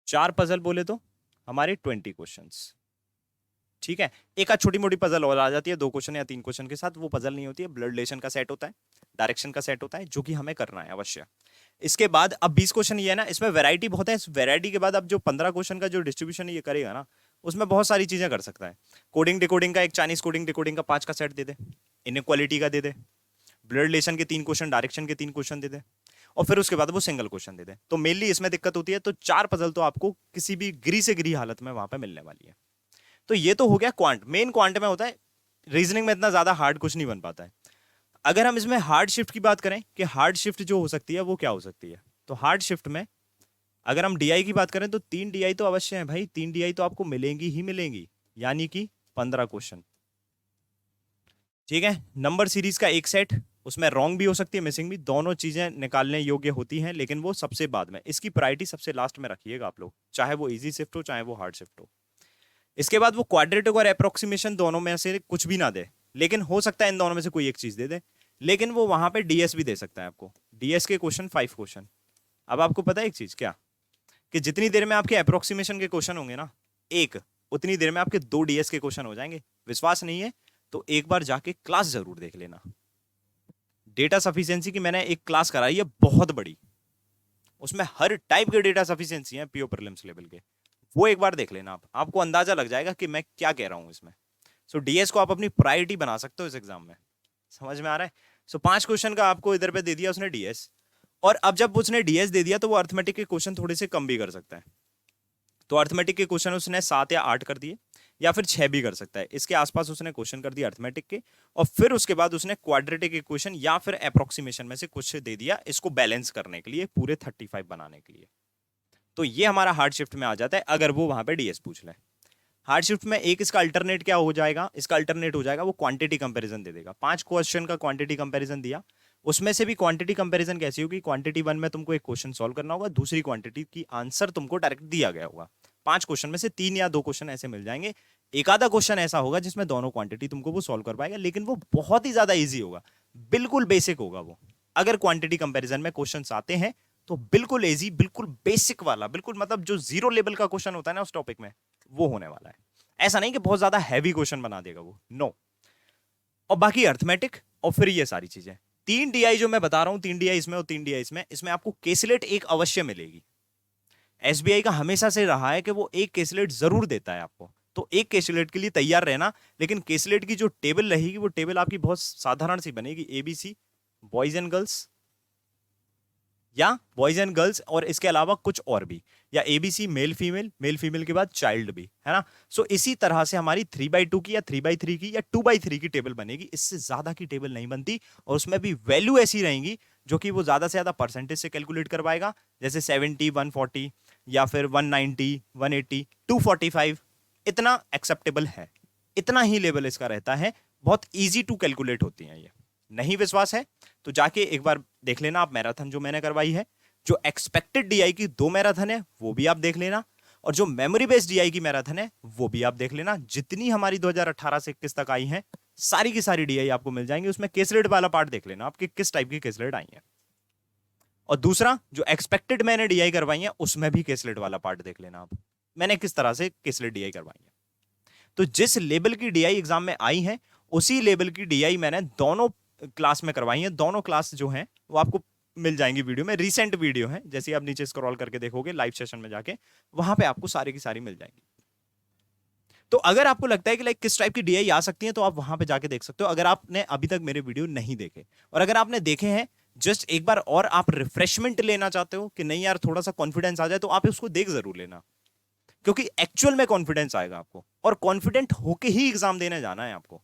चार पजल बोले तो हमारे 20 क्वेश्चंस। ठीक है, एक आध छोटी मोटी पजल और आ जाती है 2 क्वेश्चन या 3 क्वेश्चन के साथ, वो पजल नहीं होती है, ब्लड रिलेशन का सेट होता है, डायरेक्शन का सेट होता है, जो कि हमें करना है अवश्य। इसके बाद अब 20 क्वेश्चन ये है ना, इसमें वैरायटी बहुत है। इस वैरायटी के बाद अब जो 15 क्वेश्चन का जो डिस्ट्रीब्यूशन ये करेगा ना, उसमें बहुत सारी चीजें कर सकता है। कोडिंग डिकोडिंग का एक, चाइनीज कोडिंग डिकोडिंग का 5 का सेट दे दे, इनक्वालिटी का दे दे, ब्लड रिलेशन के 3 क्वेश्चन, डायरेक्शन के 3 क्वेश्चन दे दे, और फिर उसके बाद वो सिंगल क्वेश्चन दे दे। तो मेनली इसमें दिक्कत होती है, तो 4 पजल तो आपको किसी भी गिरी से गिरी हालत में वहां पर मिलने वाली है। तो ये तो हो गया क्वांट। मेन क्वांट में होता है, रीजनिंग में इतना ज्यादा हार्ड कुछ नहीं बन पाता है। अगर हम इसमें हार्ड शिफ्ट की बात करें कि हार्ड शिफ्ट जो हो सकती है वो क्या हो सकती है, तो हार्ड शिफ्ट में अगर हम डीआई की बात करें तो 3 डीआई तो अवश्य है भाई, 3 डीआई तो आपको मिलेंगी ही मिलेंगी, यानी कि 15 क्वेश्चन। ठीक है, नंबर सीरीज का एक सेट, उसमें रॉन्ग भी हो सकती है, मिसिंग भी, दोनों चीजें निकालने योग्य होती हैं, लेकिन वो सबसे बाद में, इसकी प्रायोरिटी सबसे लास्ट में रखिएगा आप लोग, चाहे वो इजी शिफ्ट हो चाहे वो हार्ड शिफ्ट हो। इसके बाद वो क्वाड्रेटिक और अप्रोक्सीमेशन दोनों में से कुछ भी ना दे, लेकिन हो सकता है इन दोनों में से कोई एक चीज दे दे, लेकिन वो वहां पे डीएस भी दे सकता है आपको, डीएस के क्वेश्चन 5 क्वेश्चन। अब आपको पता है एक चीज क्या, कि जितनी देर में आपके अप्रोक्सीमेशन के क्वेश्चन होंगे ना एक, उतनी देर में आपके 2 डीएस के क्वेश्चन हो जाएंगे। विश्वास नहीं है तो एक बार जाके क्लास जरूर देख लेना। डेटा सफिशियंसी की मैंने एक क्लास कराई है बहुत बड़ी, उसमें हर टाइप के डेटा सफिशियंसी है पीओ प्रीलिम्स लेवल के, वो एक बार देख लेना आप, आपको अंदाजा लग जाएगा कि मैं क्या कह रहा हूं इसमें। सो डीएस को आप अपनी प्रायोरिटी बना सकते हो इस एग्जाम में। समझ में आ रहा है? सो 5 क्वेश्चन का आपको इधर पे दे दिया उसने डीएस, और अब जब उसने डीएस दे दिया तो वो अर्थमेटिक के क्वेश्चन थोड़े से कम भी कर सकता है। तो अर्थमेटिक के क्वेश्चन उसने 7 या 8 कर दिए, या फिर 6 भी कर सकता है, इसके आसपास उसने क्वेश्चन कर दिया अर्थमेटिक के, और फिर उसके बाद उसने क्वाड्रेटिक इक्वेशन या फिर अप्रोक्सीमेशन में से कुछ दे दिया इसको बैलेंस करने के लिए, पूरे 35 बनाने के लिए। तो ये हमारा हार्ड शिफ्ट में आ जाता है अगर वो वहां पे डीएस पूछ ले। हार्ड शिफ्ट में एक इसका अल्टरनेट क्या हो जाएगा, इसका अल्टरनेट हो जाएगा वो क्वांटिटी कंपैरिजन दे देगा। 5 क्वेश्चन का क्वांटिटी कंपैरिजन दिया, उसमें से भी क्वांटिटी कंपैरिजन कैसी होगी, क्वांटिटी 1 में तुमको एक क्वेश्चन सॉल्व करना होगा, दूसरी क्वांटिटी की आंसर तुमको डायरेक्ट दिया गया होगा। 5 क्वेश्चन में से 3 या 2 क्वेश्चन ऐसे मिल जाएंगे, एक आधा क्वेश्चन ऐसा होगा जिसमें दोनों क्वांटिटी तुमको वो सॉल्व कर पाएगा, लेकिन वो बहुत ही ज्यादा ईजी होगा, बिल्कुल बेसिक होगा वो। अगर क्वांटिटी कंपैरिजन में क्वेश्चन आते हैं तो बिल्कुल इजी, बिल्कुल बेसिक वाला, बिल्कुल मतलब जो जीरो लेवल का क्वेश्चन होता है ना उस टॉपिक में, वो होने वाला है। ऐसा नहीं कि बहुत ज्यादा हैवी क्वेश्चन बना देगा वो, नो। और बाकी अर्थमेटिक और फिर ये सारी चीजें, 3 डीआई जो मैं बता रहा हूं, 3 डीआई इसमें और 3 डीआई इसमें आपको केसलेट एक अवश्य मिलेगी। एसबीआई का हमेशा से रहा है कि वो एक केसलेट जरूर देता है आपको, तो एक केसलेट के लिए तैयार रहना। लेकिन केसलेट की जो टेबल रहेगी वो टेबल आपकी बहुत साधारण सी बनेगी, एबीसी बॉयज एंड गर्ल्स, या बॉयज एंड गर्ल्स और इसके अलावा कुछ और भी, या ABC male female, male female के बाद चाइल्ड भी, है ना। सो इसी तरह से हमारी 3/2 की या 3/3 की या 2/3 की टेबल बनेगी, इससे ज्यादा की टेबल नहीं बनती। और उसमें भी वैल्यू ऐसी रहेंगी जो कि वो ज्यादा से ज्यादा परसेंटेज से कैलकुलेट करवाएगा, जैसे 70 140 या फिर 190 180 245, इतना एक्सेप्टेबल है, इतना ही लेवल इसका रहता है, बहुत ईजी टू कैलकुलेट होती है ये। नहीं विश्वास है तो जाके एक बार देख लेना आप मैराथन जो मैंने करवाई है, जो एक्सपेक्टेड डीआई की 2 मैराथन है वो भी आप देख लेना, और जो मेमोरी बेस्ड डीआई की मैराथन है वो भी आप देख लेना। जितनी हमारी 2018 से 21 तक आई हैं सारी की सारी डीआई आपको मिल जाएंगी, उसमें केसलेट वाला पार्ट देख लेना आपके किस टाइप की केसलेट आई है। और दूसरा जो एक्सपेक्टेड मैंने डीआई करवाई है उसमें भी केसलेट वाला पार्ट देख लेना आप, मैंने किस तरह से केसलेट डीआई करवाई है। तो जिस लेवल की डीआई एग्जाम में आई है उसी लेवल की डीआई मैंने दोनों क्लास में करवाई है। दोनों क्लास जो हैं वो आपको मिल जाएंगी वीडियो में, रिसेंट वीडियो है, जैसे आप नीचे स्क्रॉल करके देखोगे लाइव सेशन में जाके, वहां पे आपको सारी की सारी मिल जाएंगी। तो अगर आपको लगता है कि लाइक किस टाइप की डीआई आ सकती है तो आप वहां पे जाके देख सकते हो, अगर आपने अभी तक मेरे वीडियो नहीं देखे। और अगर आपने देखे हैं जस्ट एक बार और आप रिफ्रेशमेंट लेना चाहते हो कि नहीं यार थोड़ा सा कॉन्फिडेंस आ जाए, तो आप उसको देख जरूर लेना, क्योंकि एक्चुअल में कॉन्फिडेंस आएगा आपको, और कॉन्फिडेंट होके ही एग्जाम देने जाना है आपको।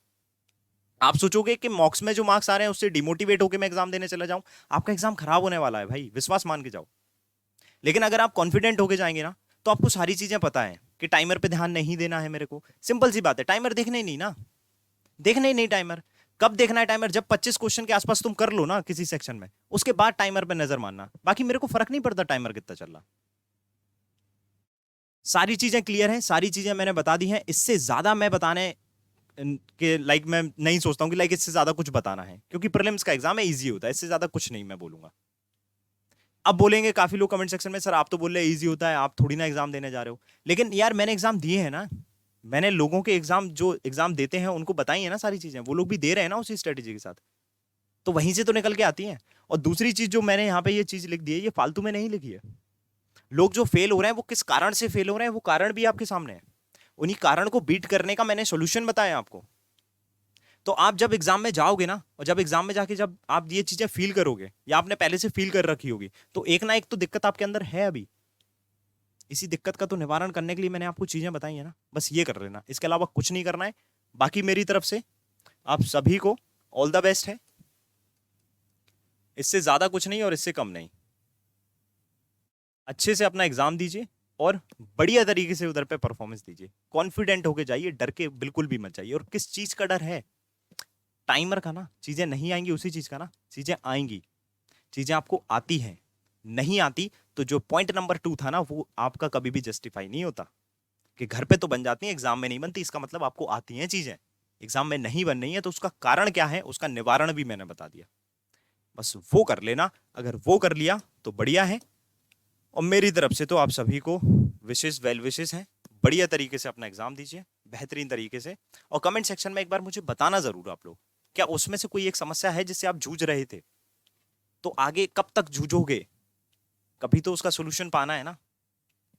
आप सोचोगे कि मॉक्स में जो मार्क्स आ रहे हैं उससे डिमोटिवेट होकर मैं एग्जाम देने चला जाऊं, आपका एग्जाम खराब होने वाला है भाई, विश्वास मान के जाओ। लेकिन अगर आप कॉन्फिडेंट होके जाएंगे ना, तो आपको सारी चीजें पता है कि टाइमर पे ध्यान नहीं देना है मेरे को, सिंपल सी बात है, टाइमर देखना ही नहीं ना, देखना ही नहीं टाइमर। कब देखना है टाइमर? जब 25 क्वेश्चन के आसपास तुम कर लो ना किसी सेक्शन में, उसके बाद टाइमर पे नजर मारना, बाकी मेरे को फर्क नहीं पड़ता टाइमर कितना चल रहा। सारी चीजें क्लियर हैं, सारी चीजें मैंने बता दी हैं, इससे ज्यादा मैं बताने कि लाइक मैं नहीं सोचता हूं कि लाइक इससे ज्यादा कुछ बताना है, क्योंकि प्रीलिम्स का एग्जाम है, इजी होता है, इससे ज्यादा कुछ नहीं मैं बोलूंगा। अब बोलेंगे काफी लोग कमेंट सेक्शन में, सर आप तो बोल रहे इजी होता है, आप थोड़ी ना एग्जाम देने जा रहे हो। लेकिन यार मैंने एग्जाम दिए हैं ना, मैंने लोगों के एग्जाम जो एग्जाम देते हैं उनको बताई है ना सारी चीजें, वो लोग भी दे रहे हैं ना उसी स्ट्रेटेजी के साथ, तो वहीं से तो निकल के आती हैं। और दूसरी चीज जो मैंने यहाँ पे ये चीज लिख दी है, ये फालतू में नहीं लिखी है। लोग जो फेल हो रहे हैं वो किस कारण से फेल हो रहे हैं, वो कारण भी आपके सामने है, उन्हीं कारण को बीट करने का मैंने सोल्यूशन बताया आपको। तो आप जब एग्जाम में जाओगे ना, और जब एग्जाम में जाके जब आप ये चीजें फील करोगे, या आपने पहले से फील कर रखी होगी, तो एक ना एक तो दिक्कत आपके अंदर है अभी, इसी दिक्कत का तो निवारण करने के लिए मैंने आपको चीजें बताई है ना, बस ये कर लेना, इसके अलावा कुछ नहीं करना है। बाकी मेरी तरफ से आप सभी को ऑल द बेस्ट है, इससे ज्यादा कुछ नहीं और इससे कम नहीं। अच्छे से अपना एग्जाम दीजिए और बढ़िया तरीके से उधर पे परफॉर्मेंस दीजिए, कॉन्फिडेंट होके जाइए, डर के बिल्कुल भी मत जाइए। और किस चीज का डर है? टाइमर का ना, चीजें नहीं आएंगी उसी चीज का ना, चीजें आएंगी, चीजें आपको आती हैं, नहीं आती तो जो पॉइंट नंबर 2 था ना, वो आपका कभी भी जस्टिफाई नहीं होता, कि घर पे तो बन जाती है, एग्जाम में नहीं बनती, इसका मतलब आपको आती हैं चीजें, एग्जाम में नहीं बन रही है, तो उसका कारण क्या है, उसका निवारण भी मैंने बता दिया, बस वो कर लेना। अगर वो कर लिया तो बढ़िया है। और मेरी तरफ से तो आप सभी को विशेष वेल विशेष हैं, बढ़िया तरीके से अपना एग्जाम दीजिए, बेहतरीन तरीके से। और कमेंट सेक्शन में एक बार मुझे बताना जरूर आप लोग, क्या उसमें से कोई एक समस्या है जिससे आप जूझ रहे थे, तो आगे कब तक जूझोगे, कभी तो उसका सोल्यूशन पाना है ना।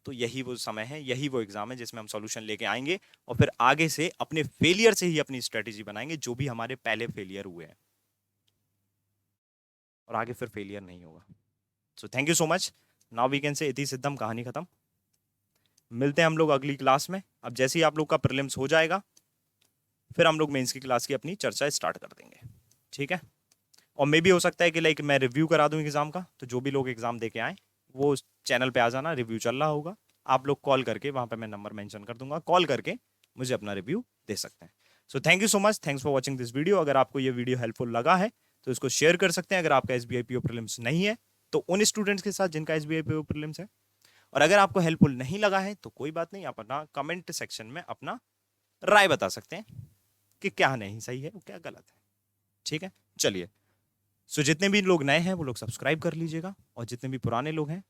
तो यही वो समय है, यही वो एग्जाम है जिसमें हम सॉल्यूशन लेके आएंगे, और फिर आगे से अपने फेलियर से ही अपनी स्ट्रेटेजी बनाएंगे, जो भी हमारे पहले फेलियर हुए हैं, और आगे फिर फेलियर नहीं होगा। So thank you so much. Now we can say इति सिद्धम, कहानी खत्म। मिलते हैं हम लोग अगली क्लास में। अब जैसे ही आप लोग का प्रीलिम्स हो जाएगा, फिर हम लोग मेंस की क्लास की अपनी चर्चा स्टार्ट कर देंगे, ठीक है। और मे भी हो सकता है कि लाइक मैं रिव्यू करा दूं एग्जाम का, तो जो भी लोग एग्जाम दे के आए वो चैनल पे आ जाना, रिव्यू चल रहा होगा, आप लोग कॉल करके, वहां पे मैं नंबर मेंशन कर दूंगा, कॉल करके मुझे अपना रिव्यू दे सकते हैं। सो thank you so much, thanks for watching this video. अगर आपको ये वीडियो हेल्पफुल लगा है तो इसको शेयर कर सकते हैं। अगर आपका SBI PO प्रीलिम्स नहीं है तो उन स्टूडेंट्स के साथ जिनका SBI PO प्रीलिम्स है। और अगर आपको हेल्पफुल नहीं लगा है तो कोई बात नहीं, आप अपना कमेंट सेक्शन में अपना राय बता सकते हैं कि क्या नहीं सही है, क्या गलत है, ठीक है। चलिए, सो जितने भी लोग नए हैं वो लोग सब्सक्राइब कर लीजिएगा, और जितने भी पुराने लोग हैं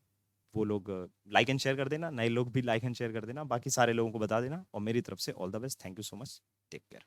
वो लोग लाइक एंड शेयर कर देना, नए लोग भी लाइक एंड शेयर कर देना, बाकी सारे लोगों को बता देना। और मेरी तरफ से all the best, thank you so much, take care.